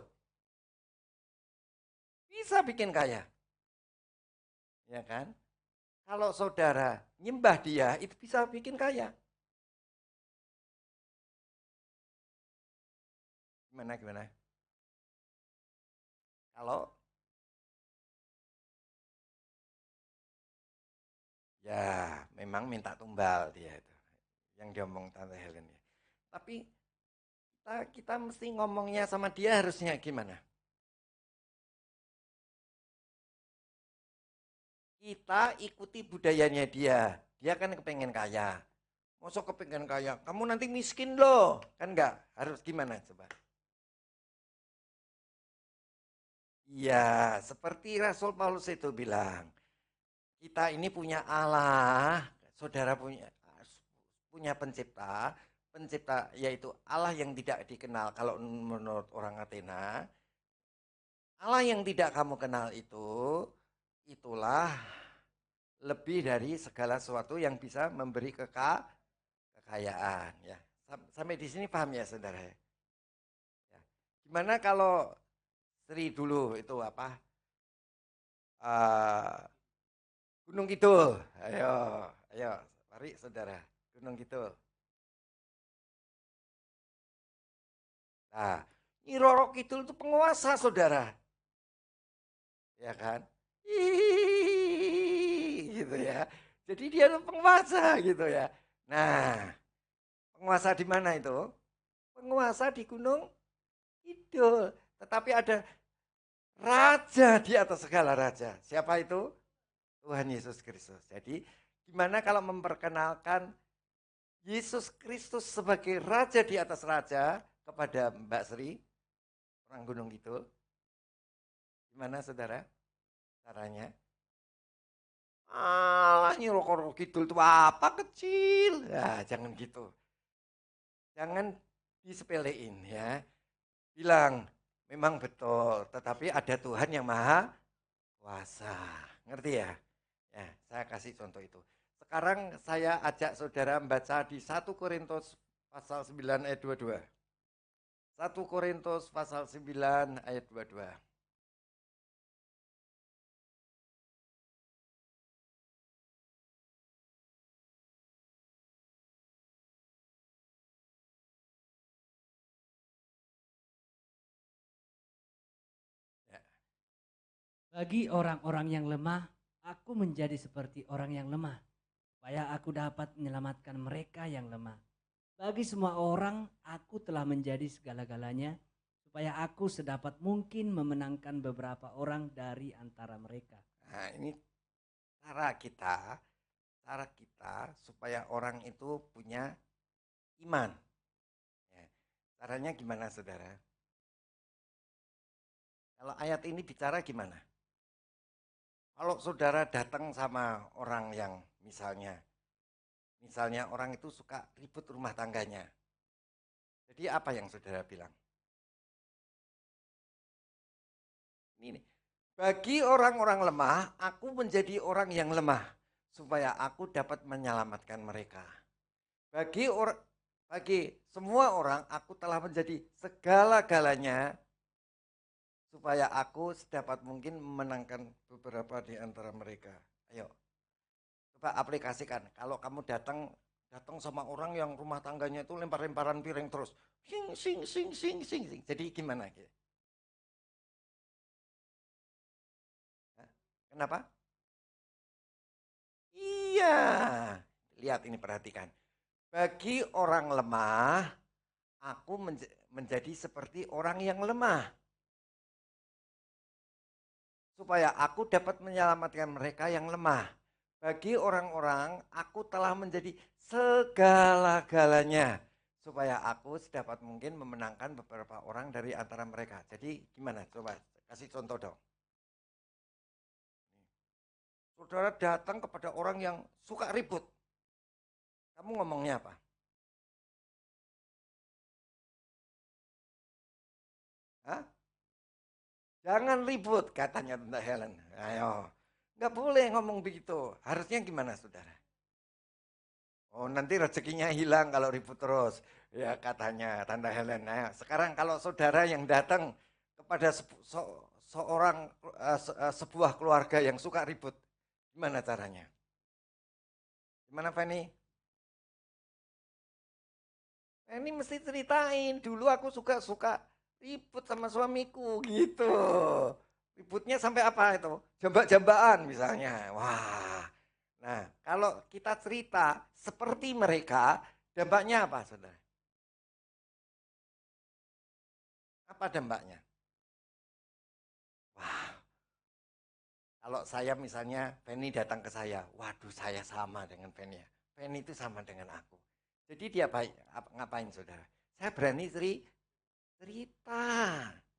Bisa bikin kaya. Ya kan? Kalau saudara nyembah dia, itu bisa bikin kaya. Gimana? Kalau ya memang minta tumbal dia itu. Yang diomong Tante Helen ya. Tapi kita mesti ngomongnya sama dia harusnya gimana? Kita ikuti budayanya dia. Dia kan kepengen kaya. Masa kepengen kaya? Kamu nanti miskin loh. Kan enggak? Harus gimana coba? Iya, seperti Rasul Paulus itu bilang. Kita ini punya Allah. Saudara punya pencipta. Pencipta yaitu Allah yang tidak dikenal kalau menurut orang Athena. Allah yang tidak kamu kenal itu, itulah lebih dari segala sesuatu yang bisa memberi kekayaan. Ya. Sampai di sini paham ya saudara? Ya. Gimana kalau Sri dulu itu apa? Uh, Gunung Kidul. Ayo, mari saudara. Gunung Kidul. Nah, Nyi Roro Kidul itu penguasa saudara. Ya kan? Gitu ya. Jadi dia itu penguasa gitu ya. Nah, penguasa di mana itu? Penguasa di Gunung Kidul. Tetapi ada raja di atas segala raja. Siapa itu? Tuhan Yesus Kristus. Jadi gimana kalau memperkenalkan Yesus Kristus sebagai raja di atas raja kepada Mbak Sri, orang Gunung Kidul? Gimana saudara caranya? Nyi Roro Kidul itu apa kecil? Nah, jangan gitu. Jangan disepelein ya. Bilang, memang betul, tetapi ada Tuhan yang maha kuasa. Ngerti ya? Ya, saya kasih contoh itu. Sekarang saya ajak saudara membaca di 1 Korintus pasal 9 ayat 22. 1 Korintus pasal 9 ayat 22. Bagi orang-orang yang lemah, aku menjadi seperti orang yang lemah, supaya aku dapat menyelamatkan mereka yang lemah. Bagi semua orang, aku telah menjadi segala-galanya, supaya aku sedapat mungkin memenangkan beberapa orang dari antara mereka. Nah, ini cara kita supaya orang itu punya iman. Ya, caranya gimana saudara? Kalau ayat ini bicara gimana? Kalau saudara datang sama orang yang misalnya orang itu suka ribut rumah tangganya. Jadi apa yang saudara bilang? Ini nih. Bagi orang-orang lemah, aku menjadi orang yang lemah supaya aku dapat menyelamatkan mereka. Bagi semua orang, aku telah menjadi segala-galanya supaya aku sedapat mungkin memenangkan beberapa di antara mereka. Ayo, coba aplikasikan. Kalau kamu datang sama orang yang rumah tangganya itu lempar-lemparan piring terus. Sing. Jadi gimana? Kenapa? Iya. Lihat ini perhatikan. Bagi orang lemah, aku menjadi seperti orang yang lemah. Supaya aku dapat menyelamatkan mereka yang lemah. Bagi orang-orang, aku telah menjadi segala-galanya. Supaya aku sedapat mungkin memenangkan beberapa orang dari antara mereka. Jadi gimana? Coba kasih contoh dong. Saudara datang kepada orang yang suka ribut. Kamu ngomongnya apa? Jangan ribut, katanya Tante Helen. Ayo, nggak boleh ngomong begitu. Harusnya gimana, saudara? Oh, nanti rezekinya hilang kalau ribut terus. Ya, katanya Tante Helen. Nah, sekarang kalau saudara yang datang kepada seorang sebuah keluarga yang suka ribut, gimana caranya? Gimana, Fanny? Ini mesti ceritain, dulu aku suka ribut sama suamiku gitu. Ributnya sampai apa itu? Jambak-jambakan misalnya. Wah. Nah, kalau kita cerita seperti mereka, dampaknya apa, Saudara? Apa dampaknya? Wah, kalau saya misalnya Penny datang ke saya, waduh saya sama dengan Penny ya. Penny itu sama dengan aku. Jadi dia baik, ngapain Saudara? Saya berani cerita.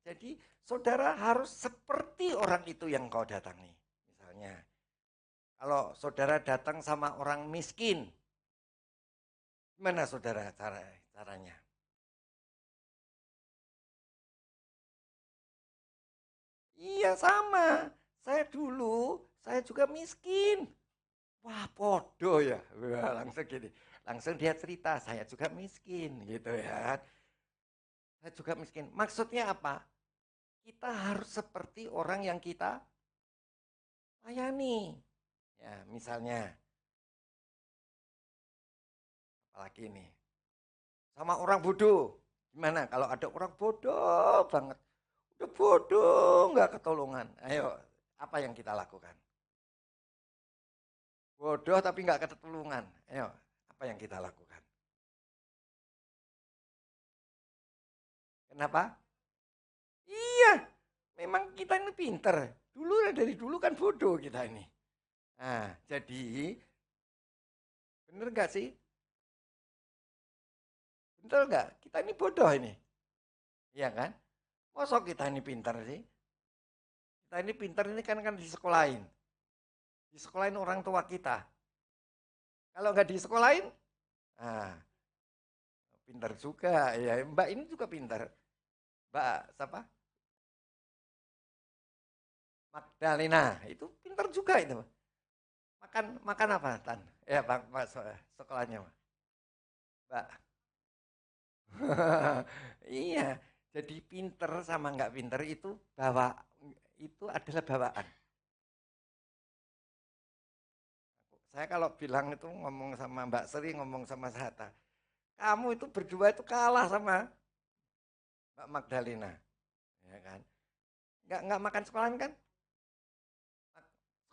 Jadi saudara harus seperti orang itu yang kau datangi. Misalnya, kalau saudara datang sama orang miskin, gimana saudara caranya? Iya sama. Saya juga miskin. Wah podo ya. Wah, langsung gini. Langsung dia cerita, saya juga miskin gitu ya. Saya juga miskin. Maksudnya apa? Kita harus seperti orang yang kita layani. Ya, misalnya, apalagi ini, sama orang bodoh. Gimana kalau ada orang bodoh banget? Udah bodoh, nggak ketolongan. Ayo, apa yang kita lakukan? Bodoh tapi nggak ketolongan. Ayo, apa yang kita lakukan? Kenapa? Iya, memang kita ini pinter. Dari dulu kan bodoh kita ini. Nah, jadi bener nggak sih? Bener nggak? Kita ini bodoh ini. Iya kan? Masa kita ini pinter sih? Kita ini pinter ini kan di sekolahin. Di sekolahin orang tua kita. Kalau nggak di sekolahin, nah, pintar juga. Ya, Mbak ini juga pintar. Mbak siapa? Magdalena. Itu pintar juga itu. Makan apa, Tan? Ya, Pak sekolahnya, Mbak. Iya. Jadi pinter sama nggak pinter itu adalah bawaan. Saya kalau bilang itu ngomong sama Mbak Sri, ngomong sama Sata, kamu itu berdua itu kalah sama Mbak Magdalena, ya kan? Nggak makan sekolahan kan?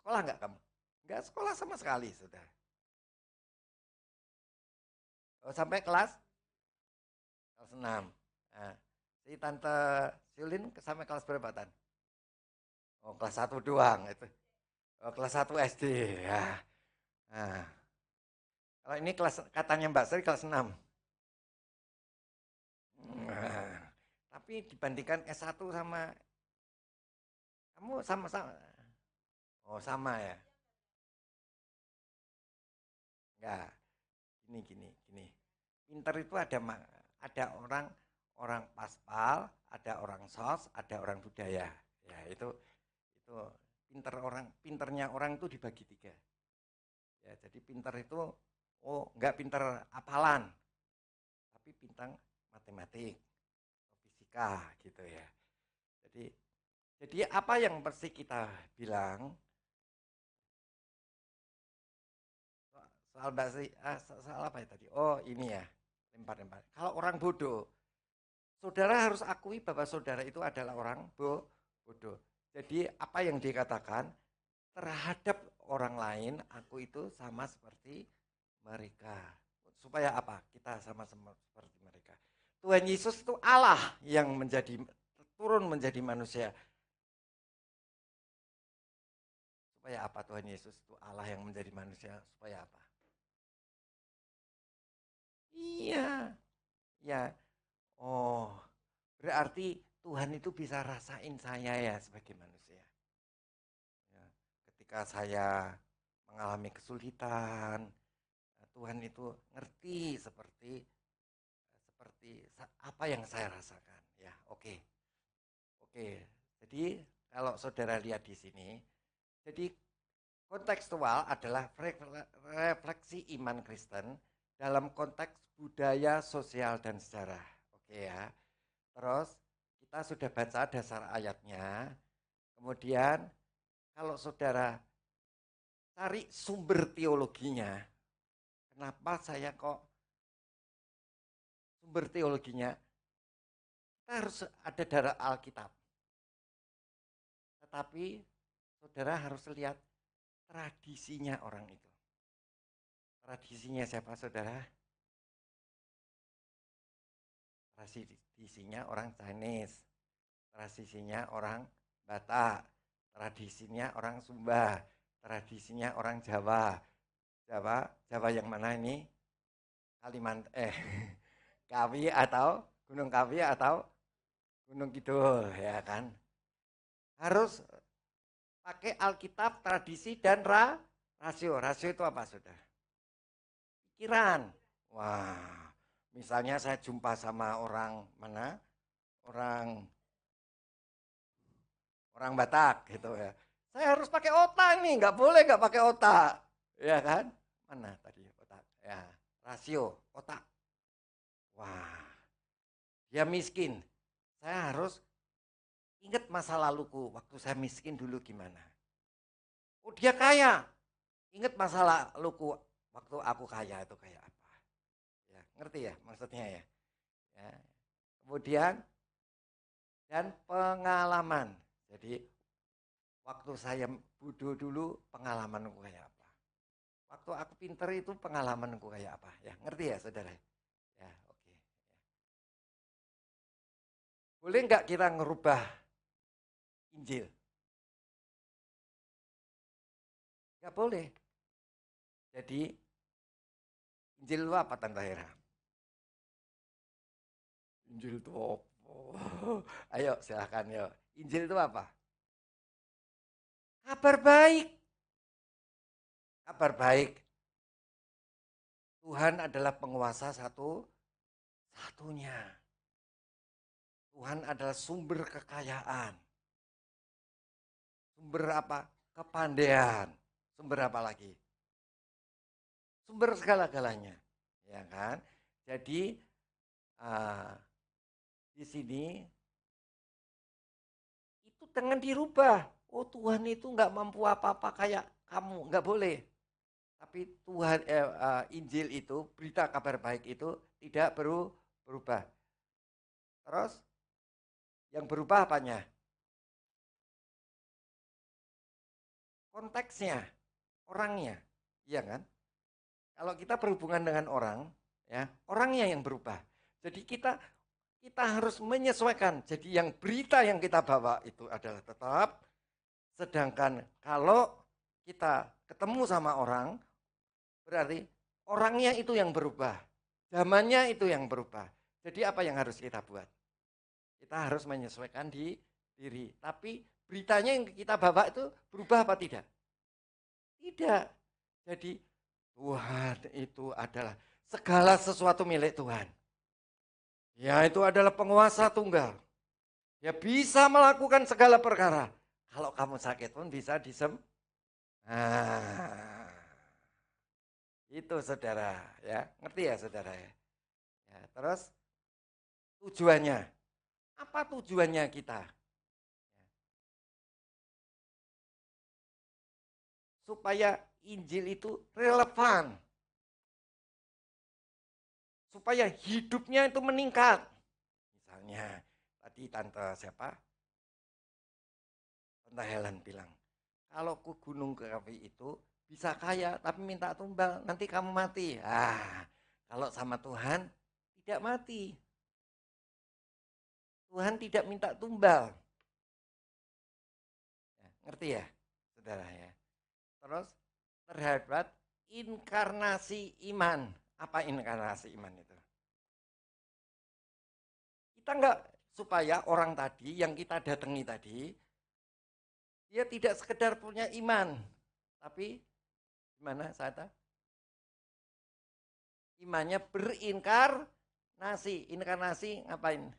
Sekolah nggak kamu? Nggak sekolah sama sekali sudah. Oh, sampai kelas 6. Nah, si Tante Silin sampai kelas berapa, Tan? Oh, kelas 1 doang itu. Oh, kelas 1 SD ya. Nah, kalau ini kelas katanya Mbak Sri kelas 6. Nah, tapi dibandingkan S1 sama kamu sama-sama. Oh, sama ya. Enggak. Gini. Pinter itu ada orang paspal, ada orang sos, ada orang budaya. Ya, itu pinternya orang itu dibagi 3. Ya, jadi pinter itu enggak pinter hafalan, tapi pintar matematik, fisika gitu ya. Jadi apa yang mesti kita bilang soal bahasa soal apa ya tadi? Oh, ini ya. Lempar-lempar. Kalau orang bodoh, saudara harus akui bahwa saudara itu adalah orang bodoh. Jadi apa yang dikatakan terhadap orang lain, aku itu sama seperti mereka. Supaya apa? Kita sama-sama seperti mereka. Tuhan Yesus itu Allah yang turun menjadi manusia. Supaya apa Tuhan Yesus itu Allah yang menjadi manusia? Supaya apa? Iya. Ya. Oh, berarti Tuhan itu bisa rasain saya ya sebagai manusia. Ya, ketika saya mengalami kesulitan, Tuhan itu ngerti seperti apa yang saya rasakan. Ya, oke. Jadi kalau saudara lihat di sini, jadi kontekstual adalah refleksi iman Kristen dalam konteks budaya, sosial, dan sejarah. Oke ya. Terus kita sudah baca dasar ayatnya. Kemudian kalau saudara cari sumber teologinya, kenapa saya kok sumber teologinya? Kita harus ada dari Alkitab. Tetapi saudara harus lihat tradisinya orang itu. Tradisinya siapa saudara? Tradisinya orang Chinese, tradisinya orang Batak, tradisinya orang Sumba, tradisinya orang Jawa. Jawa yang mana ini? Kalimantan, Kawi atau Gunung Kawi atau Gunung Kidul, ya kan? Harus pakai Alkitab, tradisi, dan rasio. Rasio itu apa, saudara? Pikiran. Wah, misalnya saya jumpa sama orang mana? Orang Batak gitu ya. Saya harus pakai otak nih, nggak boleh nggak pakai otak, ya kan? Mana tadi otak? Ya, rasio otak. Wah, dia miskin. Saya harus ingat masa laluku waktu saya miskin dulu gimana. Oh, dia kaya. Ingat masa laluku waktu aku kaya itu kayak apa. Ya, ngerti ya maksudnya ya. Ya. Kemudian dan pengalaman. Jadi waktu saya bodoh dulu pengalamanku kayak apa. Waktu aku pinter itu pengalamanku kayak apa. Ya, ngerti ya saudara? Ya, oke. Boleh nggak kita ngerubah Injil? Nggak boleh. Jadi Injil itu apa Tante Hera? Injil itu apa? Ayo silahkan yuk. Injil itu apa? Kabar baik. Kabar baik. Tuhan adalah penguasa satunya. Tuhan adalah sumber kekayaan. Sumber apa? Kepandaian. Sumber apa lagi? Sumber segala-galanya. Ya kan? Jadi di sini itu jangan dirubah. Oh, Tuhan itu nggak mampu apa-apa kayak kamu, nggak boleh. Tapi Tuhan Injil itu, berita kabar baik itu tidak berubah. Terus yang berubah apanya? Konteksnya, orangnya, iya kan? Kalau kita berhubungan dengan orang, ya orangnya yang berubah. Jadi kita harus menyesuaikan. Jadi yang berita yang kita bawa itu adalah tetap. Sedangkan kalau kita ketemu sama orang, berarti orangnya itu yang berubah. Zamannya itu yang berubah. Jadi apa yang harus kita buat? Kita harus menyesuaikan diri. Tapi beritanya yang kita bawa itu berubah apa tidak? Tidak. Jadi Tuhan itu adalah segala sesuatu milik Tuhan. Ya, itu adalah penguasa tunggal. Dia bisa melakukan segala perkara. Kalau kamu sakit pun bisa Nah, itu saudara ya. Ngerti ya saudara ya? Ya, terus tujuannya. Apa tujuannya kita? Supaya Injil itu relevan. Supaya hidupnya itu meningkat. Misalnya tadi tante siapa? Tante Helen bilang, kalau ke Gunung Kawi itu bisa kaya tapi minta tumbal, nanti kamu mati. Kalau sama Tuhan tidak mati. Tuhan tidak minta tumbal. Ya, ngerti ya, saudara ya. Terus terhadap inkarnasi iman. Apa inkarnasi iman itu? Kita enggak, supaya orang tadi yang kita datangi tadi, dia tidak sekedar punya iman, tapi gimana saya? Imannya berinkarnasi. Inkarnasi ngapain?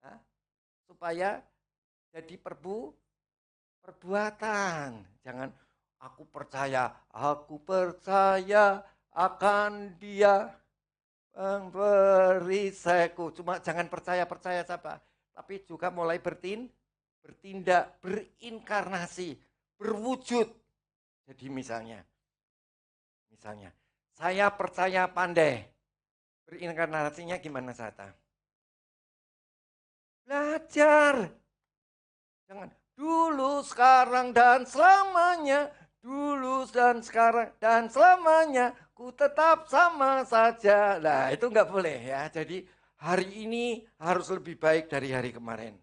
Hah? supaya jadi perbuatan. Jangan aku percaya akan Dia perisaiku. Cuma jangan percaya siapa, tapi juga mulai bertindak, berinkarnasi, berwujud. Jadi misalnya, saya percaya pandai. Berinkarnasinya gimana Sata? Belajar. Jangan dulu, sekarang, dan selamanya. Dulu dan sekarang dan selamanya. Ku tetap sama saja. Nah itu nggak boleh ya. Jadi hari ini harus lebih baik dari hari kemarin.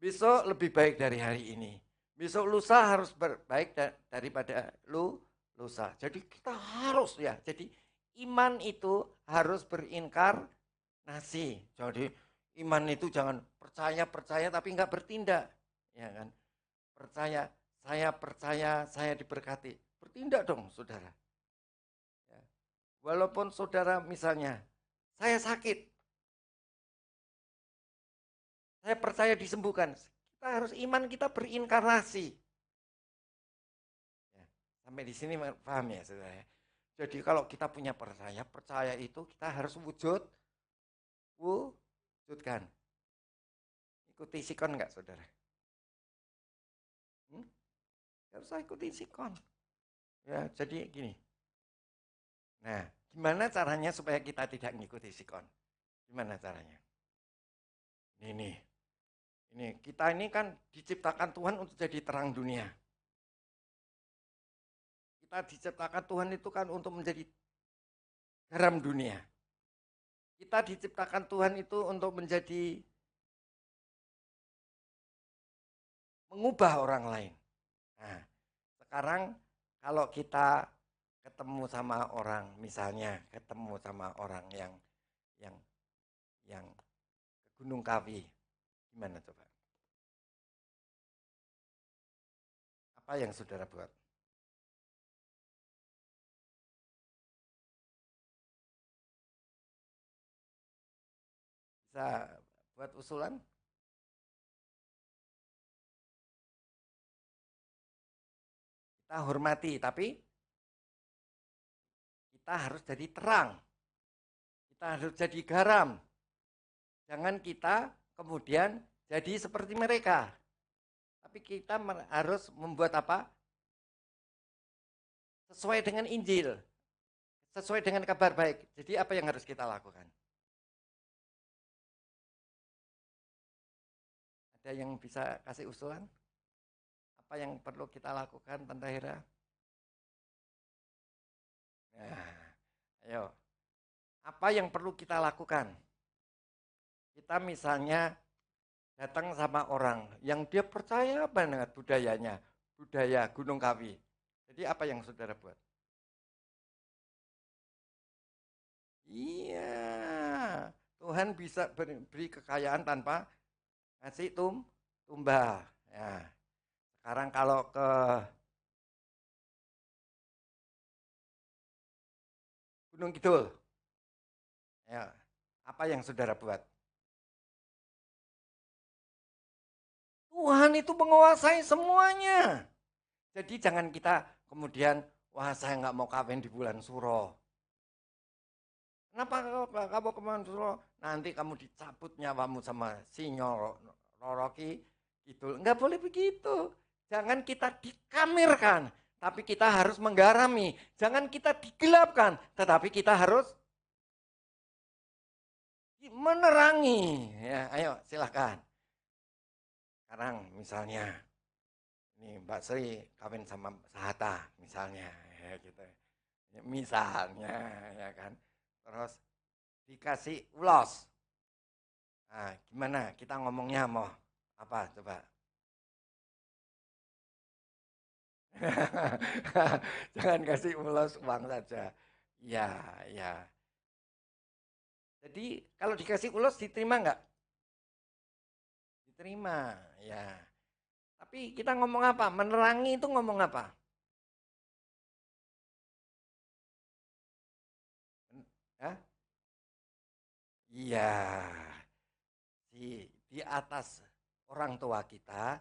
Besok lebih baik dari hari ini. Besok lusa harus baik daripada lusa. Jadi kita harus ya. Jadi iman itu harus berinkarnasi. Jadi iman itu jangan percaya tapi nggak bertindak. Ya kan? Percaya, saya diberkati. Bertindak dong, saudara. Ya. Walaupun saudara misalnya, saya sakit. Saya percaya disembuhkan. Kita harus iman kita berinkarnasi. Ya. Sampai di sini paham ya, saudara. Jadi kalau kita punya percaya itu kita harus wujudkan. Ikuti sikon enggak, saudara? Harus ikuti sikon. Ya, jadi gini. Nah, gimana caranya supaya kita tidak mengikuti sikon? Gimana caranya? Ini kita ini kan diciptakan Tuhan untuk jadi terang dunia. Kita diciptakan Tuhan itu kan untuk menjadi garam dunia. Kita diciptakan Tuhan itu untuk menjadi mengubah orang lain. Nah, sekarang kalau kita ketemu sama orang, misalnya ketemu sama orang yang ke Gunung Kawi, gimana coba? Apa yang saudara buat? Bisa buat usulan? Kita hormati, tapi kita harus jadi terang. Kita harus jadi garam. Jangan kita kemudian jadi seperti mereka. Tapi kita harus membuat apa? Sesuai dengan Injil. Sesuai dengan kabar baik. Jadi apa yang harus kita lakukan? Ada yang bisa kasih usulan? Apa yang perlu kita lakukan, Tante Hera? Nah, ayo. Apa yang perlu kita lakukan? Kita misalnya datang sama orang yang dia percaya banget budayanya, budaya Gunung Kawi. Jadi apa yang saudara buat? Iya, Tuhan bisa beri kekayaan tanpa ngasih tumbal. Ya. Sekarang kalau ke Gunung Kidul, ya, apa yang saudara buat? Tuhan itu menguasai semuanya. Jadi jangan kita kemudian, wah saya nggak mau kawin di bulan Suro. Kenapa kamu kemana Suro? Nanti kamu dicabut nyawamu sama sinyal Roroki. Gitu. Nggak boleh begitu. Jangan kita dikamirkan, tapi kita harus menggarami. Jangan kita digelapkan, tetapi kita harus menerangi. Ya, ayo silahkan. Sekarang misalnya, ini Mbak Sri kawin sama Sahata misalnya, ya gitu. Misalnya, ya kan. Terus dikasih ulos. Nah, gimana? Kita ngomongnya mau apa coba? Jangan kasih ulos uang saja. Ya, ya. Jadi kalau dikasih ulos diterima nggak? Diterima, ya. Tapi kita ngomong apa? Menerangi itu ngomong apa? Ya? Iya. Di atas orang tua kita,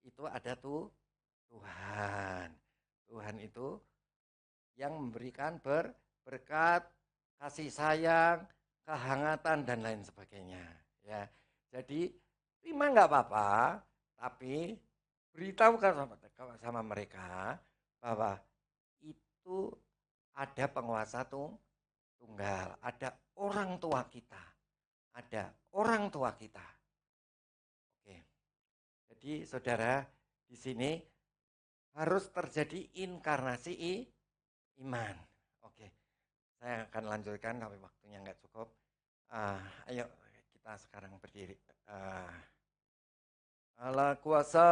itu ada tuh Tuhan. Tuhan itu yang memberikan berkat, kasih sayang, kehangatan dan lain sebagainya. Ya, jadi terima nggak apa-apa, tapi beritahukan sama mereka bahwa itu ada penguasa tunggal, ada orang tua kita, ada orang tua kita. Oke, jadi saudara di sini harus terjadi inkarnasi iman. Oke, saya akan lanjutkan tapi waktunya nggak cukup. Ayo kita sekarang berdiri. Allah kuasa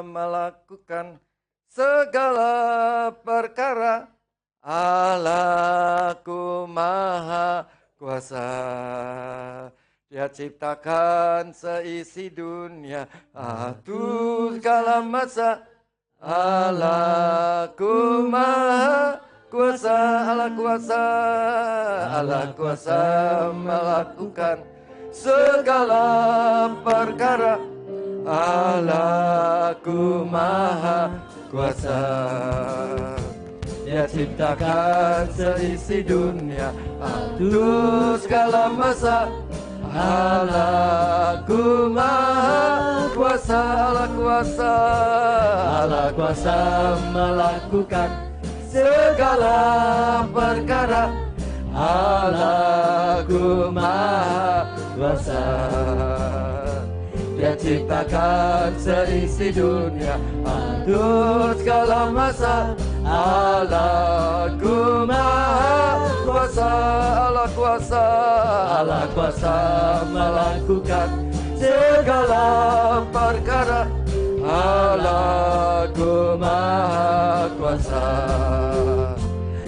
melakukan segala perkara. Allahku maha kuasa. Dia ciptakan seisi dunia, atur segala masa. Allahku maha kuasa, Allah kuasa, Allah kuasa melakukan segala perkara. Allahku maha kuasa. Dia ciptakan seisi dunia, atur segala masa. Allahku maha kuasa, Allah kuasa, Allah kuasa melakukan segala perkara. Allahku maha kuasa. Dia ciptakan seisi dunia, atur segala masa. Allahku maha kuasa, Allah kuasa, Allah kuasa melakukan segala perkara. Allahku maha kuasa.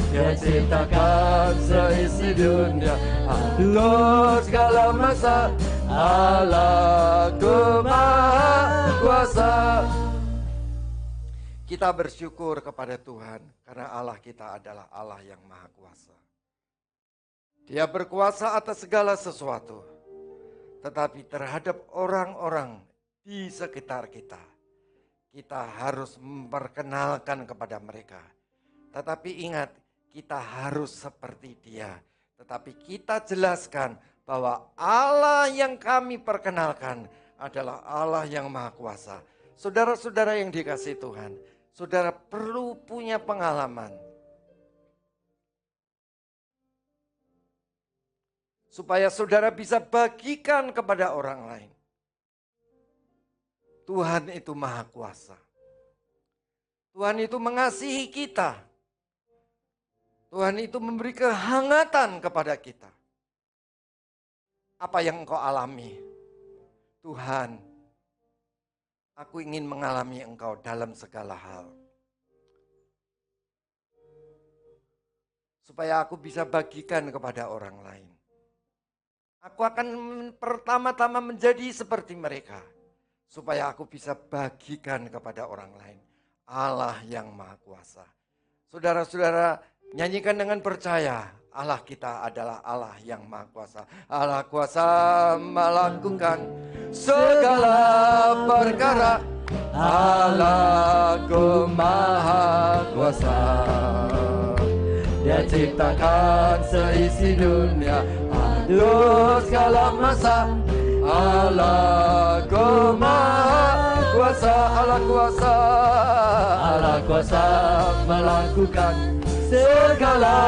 Dia ciptakan seisi dunia, atur segala masa. Allahku maha kuasa. Kita bersyukur kepada Tuhan karena Allah kita adalah Allah yang maha kuasa. Dia berkuasa atas segala sesuatu. Tetapi terhadap orang-orang di sekitar kita, kita harus memperkenalkan kepada mereka. Tetapi ingat, kita harus seperti Dia. Tetapi kita jelaskan bahwa Allah yang kami perkenalkan adalah Allah yang maha kuasa. Saudara-saudara yang dikasihi Tuhan, saudara perlu punya pengalaman supaya saudara bisa bagikan kepada orang lain. Tuhan itu maha kuasa. Tuhan itu mengasihi kita. Tuhan itu memberi kehangatan kepada kita. Apa yang engkau alami? Tuhan, aku ingin mengalami Engkau dalam segala hal. Supaya aku bisa bagikan kepada orang lain. Aku akan pertama-tama menjadi seperti mereka. Supaya aku bisa bagikan kepada orang lain. Allah yang maha kuasa. Saudara-saudara, nyanyikan dengan percaya. Allah kita adalah Allah yang maha kuasa. Allah kuasa melakukan segala perkara. Allahku maha kuasa. Dia ciptakan seisi dunia, atur segala masa. Allahku maha kuasa, Allah kuasa, Allah kuasa melakukan segala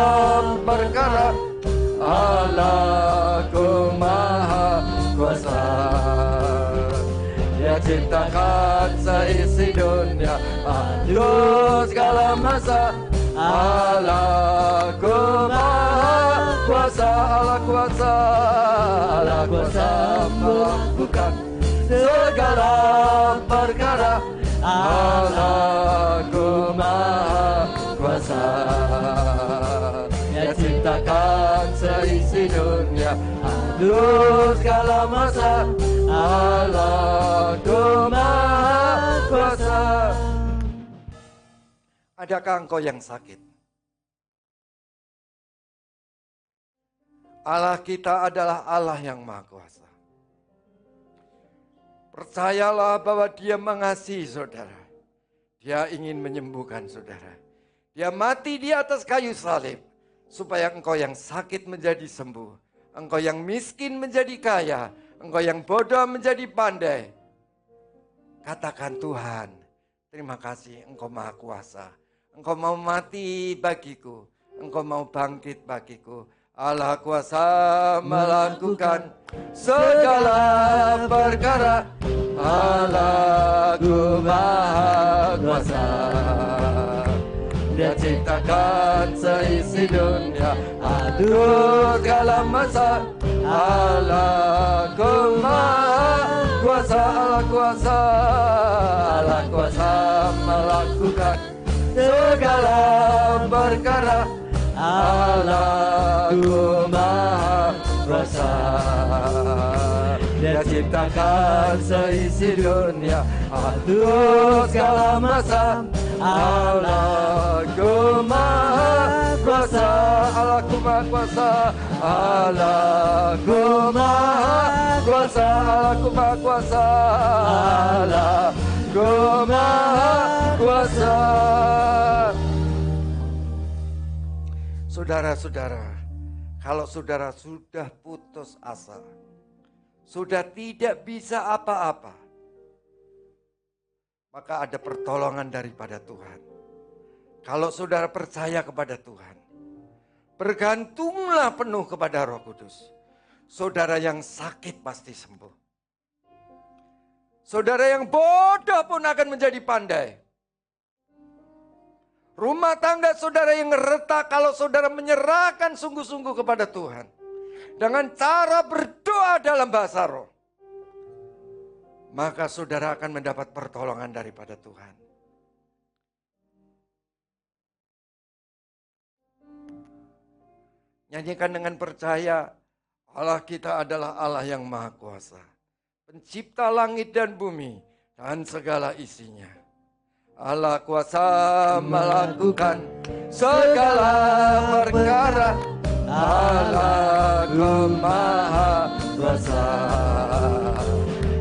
perkara. Allahku maha kuasa. Dia ciptakan seisi dunia, atur segala masa. Allahku maha kuasa, Allah kuasa, Allah kuasa melakukan segala perkara. Allahku maha kuasa. Dia ciptakan seisi dunia, atur segala masa. Allahku maha kuasa. Adakah engkau yang sakit? Allah kita adalah Allah yang maha kuasa. Percayalah bahwa Dia mengasihi saudara. Dia ingin menyembuhkan saudara. Dia mati di atas kayu salib supaya engkau yang sakit menjadi sembuh. Engkau yang miskin menjadi kaya. Engkau yang bodoh menjadi pandai. Katakan, Tuhan, terima kasih Engkau Maha Kuasa. Engkau mau mati bagiku. Engkau mau bangkit bagiku. Allah kuasa melakukan segala perkara. Allahku Maha Kuasa. Dia ciptakan seisi dunia, atur segala masa. Allahku Maha Kuasa, Allah kuasa, Allah kuasa melakukan segala perkara. Allahku Maha Kuasa. Dia ciptakan seisi dunia, atur segala masa. Allahku Maha Kuasa, Allahku Maha Kuasa, Allahku Maha Kuasa, Allahku Maha Kuasa, Allahku Maha Kuasa. Saudara-saudara, kalau saudara sudah putus asa, sudah tidak bisa apa-apa, maka ada pertolongan daripada Tuhan. Kalau saudara percaya kepada Tuhan, bergantunglah penuh kepada Roh Kudus. Saudara yang sakit pasti sembuh. Saudara yang bodoh pun akan menjadi pandai. Rumah tangga saudara yang retak kalau saudara menyerahkan sungguh-sungguh kepada Tuhan. Dengan cara berdoa dalam bahasa roh. Maka saudara akan mendapat pertolongan daripada Tuhan. Nyanyikan dengan percaya, Allah kita adalah Allah yang Maha Kuasa. Pencipta langit dan bumi dan segala isinya. Allah kuasa melakukan segala perkara. Allahku Maha Kuasa.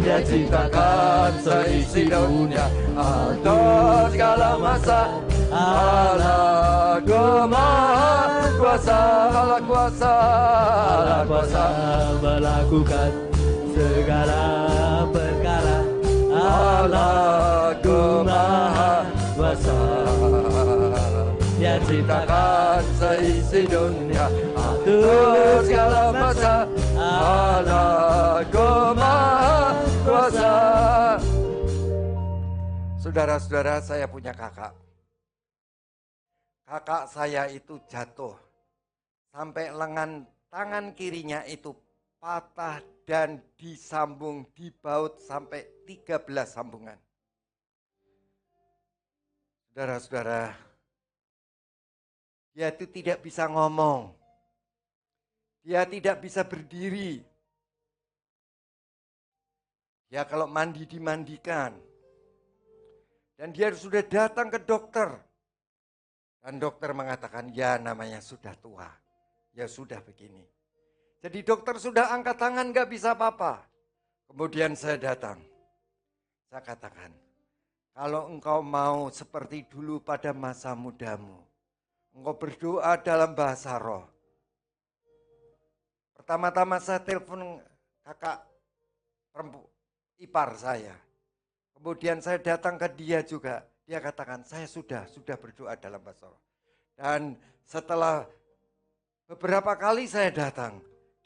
Dia ciptakan seisi dunia, atur segala masa. Allahku Maha Kuasa, Allah kuasa, Allah kuasa melakukan segala perkara. Allahku Maha Kuasa. Dia ciptakan seisi dunia, atur segala masa. Allahku Maha Kuasa. Saudara-saudara, saya punya kakak. Kakak saya itu jatuh sampai lengan tangan kirinya itu patah dan disambung, dibaut sampai 13 sambungan. Saudara-saudara, dia itu tidak bisa ngomong. Dia tidak bisa berdiri. Dia kalau mandi dimandikan. Dan dia sudah datang ke dokter. Dan dokter mengatakan, ya namanya sudah tua. Ya sudah begini. Jadi dokter sudah angkat tangan gak bisa apa-apa. Kemudian saya datang. Saya katakan, kalau engkau mau seperti dulu pada masa mudamu, engkau berdoa dalam bahasa roh. Pertama-tama saya telepon kakak ipar saya. Kemudian saya datang ke dia juga. Dia katakan, saya sudah berdoa dalam bahasa roh. Dan setelah beberapa kali saya datang,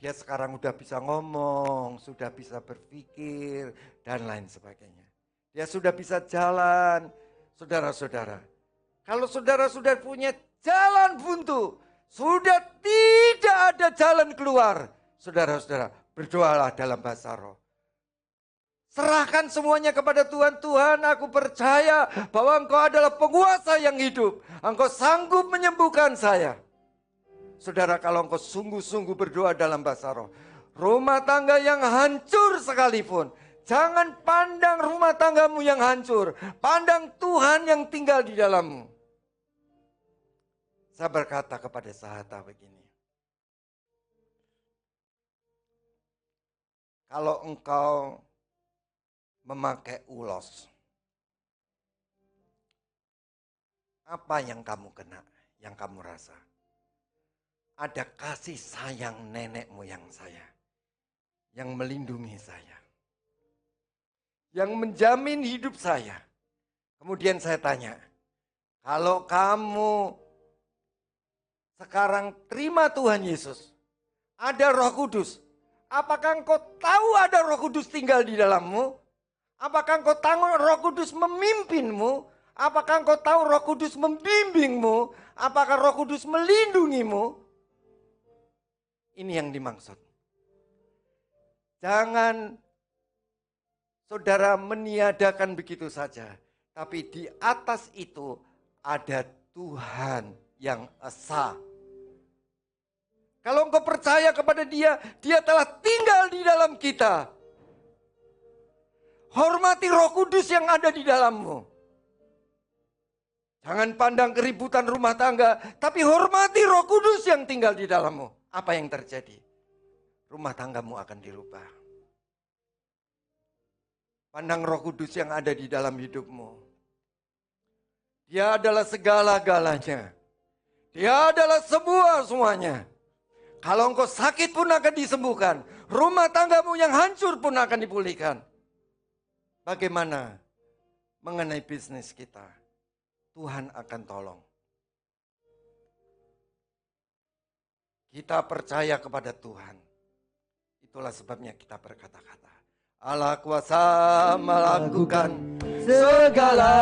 dia sekarang sudah bisa ngomong, sudah bisa berpikir, dan lain sebagainya. Dia sudah bisa jalan, saudara-saudara. Kalau saudara sudah punya jalan buntu, sudah tidak ada jalan keluar, saudara-saudara, berdoalah dalam bahasa roh. Serahkan semuanya kepada Tuhan. Tuhan, aku percaya bahwa Engkau adalah penguasa yang hidup. Engkau sanggup menyembuhkan saya. Saudara, kalau engkau sungguh-sungguh berdoa dalam bahasa roh, rumah tangga yang hancur sekalipun, jangan pandang rumah tanggamu yang hancur, pandang Tuhan yang tinggal di dalammu. Saya berkata kepada sahabat begini, kalau engkau memakai ulos. Apa yang kamu kena, yang kamu rasa? Ada kasih sayang nenek moyang saya yang melindungi saya, yang menjamin hidup saya. Kemudian saya tanya, kalau kamu sekarang terima Tuhan Yesus, ada Roh Kudus, apakah engkau tahu ada Roh Kudus tinggal di dalammu? Apakah engkau tahu Roh Kudus memimpinmu? Apakah engkau tahu Roh Kudus membimbingmu? Apakah Roh Kudus melindungimu? Ini yang dimaksud. Jangan saudara meniadakan begitu saja. Tapi di atas itu ada Tuhan yang esa. Kalau engkau percaya kepada Dia, Dia telah tinggal di dalam kita. Hormati Roh Kudus yang ada di dalammu. Jangan pandang keributan rumah tangga, tapi hormati Roh Kudus yang tinggal di dalammu. Apa yang terjadi? Rumah tanggamu akan dirubah. Pandang Roh Kudus yang ada di dalam hidupmu. Dia adalah segala-galanya. Dia adalah semuanya. Kalau engkau sakit pun akan disembuhkan. Rumah tanggamu yang hancur pun akan dipulihkan. Bagaimana mengenai bisnis kita? Tuhan akan tolong. Kita percaya kepada Tuhan. Itulah sebabnya kita berkata-kata. Allah kuasa melakukan segala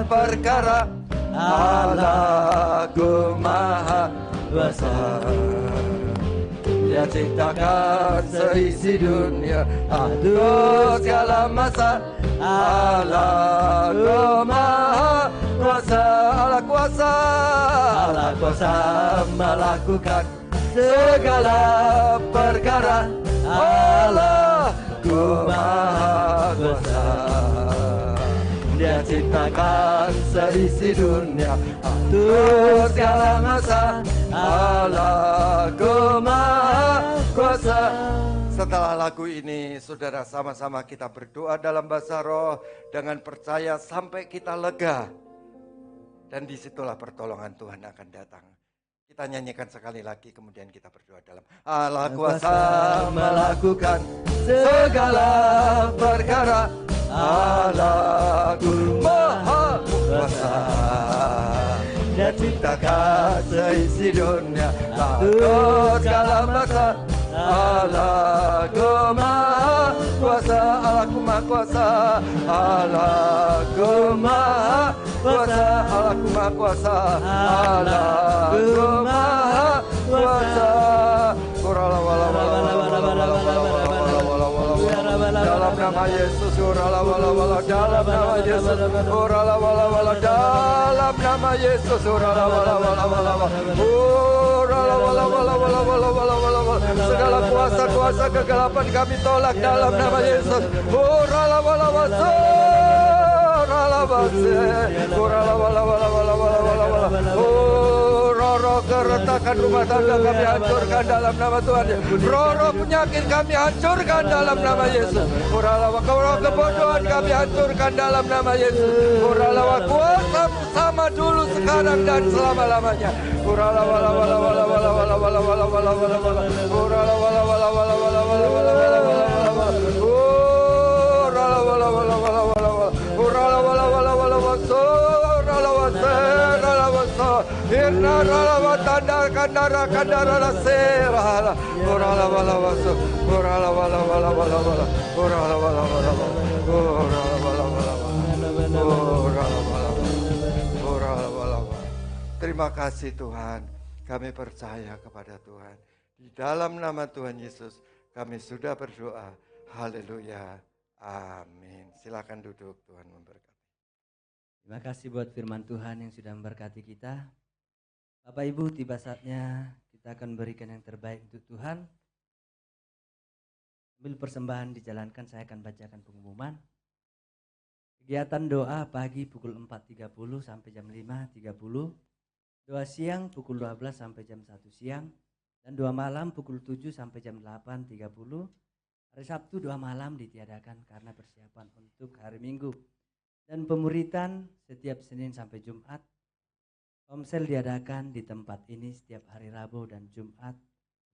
perkara. Allah-Ku Maha Kuasa. Dia ciptakan seisi dunia, atur segala masa. Allah-Ku Maha Kuasa, Allah kuasa, Allah kuasa melakukan segala perkara. Allah-Ku Maha Kuasa. Dia ciptakan seisi dunia, atur segala masa. Allah-Ku Maha Kuasa. Setelah lagu ini, saudara, sama-sama kita berdoa dalam bahasa roh dengan percaya sampai kita lega. Dan disitulah pertolongan Tuhan akan datang. Kita nyanyikan sekali lagi, kemudian kita berdoa dalam. Allah kuasa melakukan segala perkara. Allah-Ku Maha Kuasa. Dia ciptakan seisi dunia, atur segala masa. Allah-Ku Maha Kuasa, Allah-Ku Maha Kuasa, Allah-Ku Maha Kuasa, Allah-Ku Maha Kuasa, Allah-Ku Maha Kuasa. Dalam nama Yesus, dalam nama Yesus, dalam nama Yesus, segala kuasa-kuasa kegelapan kami tolak dalam nama Yesus. Roh keretakan rumah tangga kami hancurkan dalam nama Tuhan. Roh penyakit kami hancurkan dalam nama Yesus. Roh kebodohan kami hancurkan dalam nama Yesus. Kuasa sama dulu, sekarang dan selama-lamanya. Terima kasih Tuhan, kami percaya kepada Tuhan. Di dalam nama Tuhan Yesus kami sudah berdoa. Haleluya. Amin. Silakan duduk, Tuhan memberkati. Terima kasih buat firman Tuhan yang sudah memberkati kita. Bapak Ibu, tiba saatnya kita akan berikan yang terbaik untuk Tuhan. Sambil persembahan dijalankan, saya akan bacakan pengumuman. Kegiatan doa pagi pukul 4.30 sampai jam 5.30. Doa siang pukul 12 sampai jam 1 siang. Dan doa malam pukul 7 sampai jam 8.30. Hari Sabtu doa malam ditiadakan karena persiapan untuk hari Minggu. Dan pemuritan setiap Senin sampai Jumat. Komsel diadakan di tempat ini setiap hari Rabu dan Jumat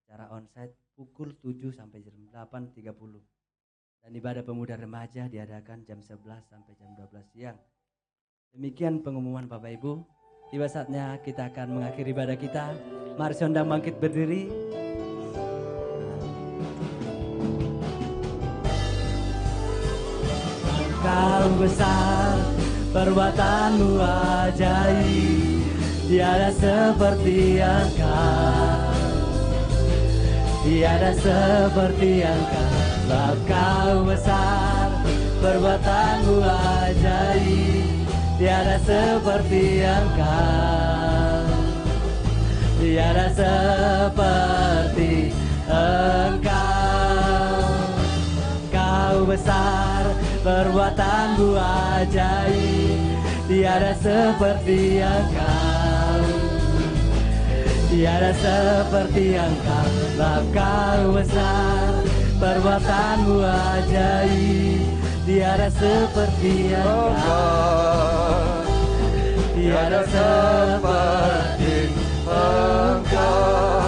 secara onsite pukul 7 sampai jam 8.30. Dan ibadah pemuda remaja diadakan jam 11 sampai jam 12 siang. Demikian pengumuman Bapak Ibu. Tiba saatnya kita akan mengakhiri ibadah kita. Mari undang bangkit berdiri. Engkau besar, perbuatanmu ajaib, tiada seperti Engkau, tiada seperti Engkau. Sebab Kau besar, perbuatanmu ajaib, tiada seperti Engkau, tiada seperti Engkau. Kau besar, perbuatanmu ajaib, tiada seperti Engkau, tiada seperti Engkau. Sebab Kau besar, perbuatanmu ajaib, tiada seperti Engkau, tiada seperti Engkau,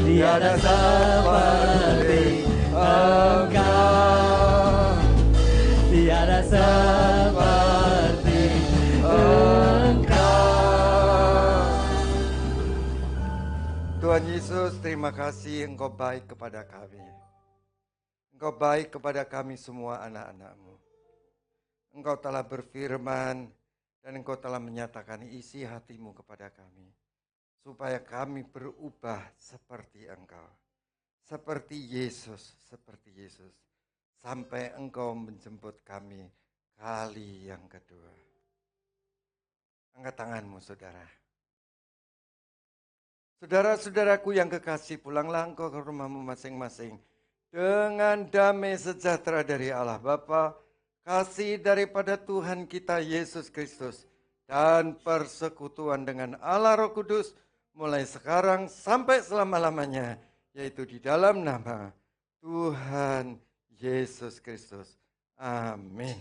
tiada seperti Engkau, tiada seperti Engkau. Tuhan Yesus, terima kasih Engkau baik kepada kami. Engkau baik kepada kami semua anak-anak-Mu. Engkau telah berfirman dan Engkau telah menyatakan isi hati-Mu kepada kami. Supaya kami berubah seperti Engkau. Seperti Yesus. Sampai Engkau menjemput kami kali yang kedua. Angkat tanganmu saudara. Saudara-saudaraku yang kekasih, pulanglah engkau ke rumahmu masing-masing. Dengan damai sejahtera dari Allah Bapa, kasih daripada Tuhan kita Yesus Kristus, dan persekutuan dengan Allah Roh Kudus, mulai sekarang sampai selama-lamanya, yaitu di dalam nama Tuhan Yesus Kristus. Amin.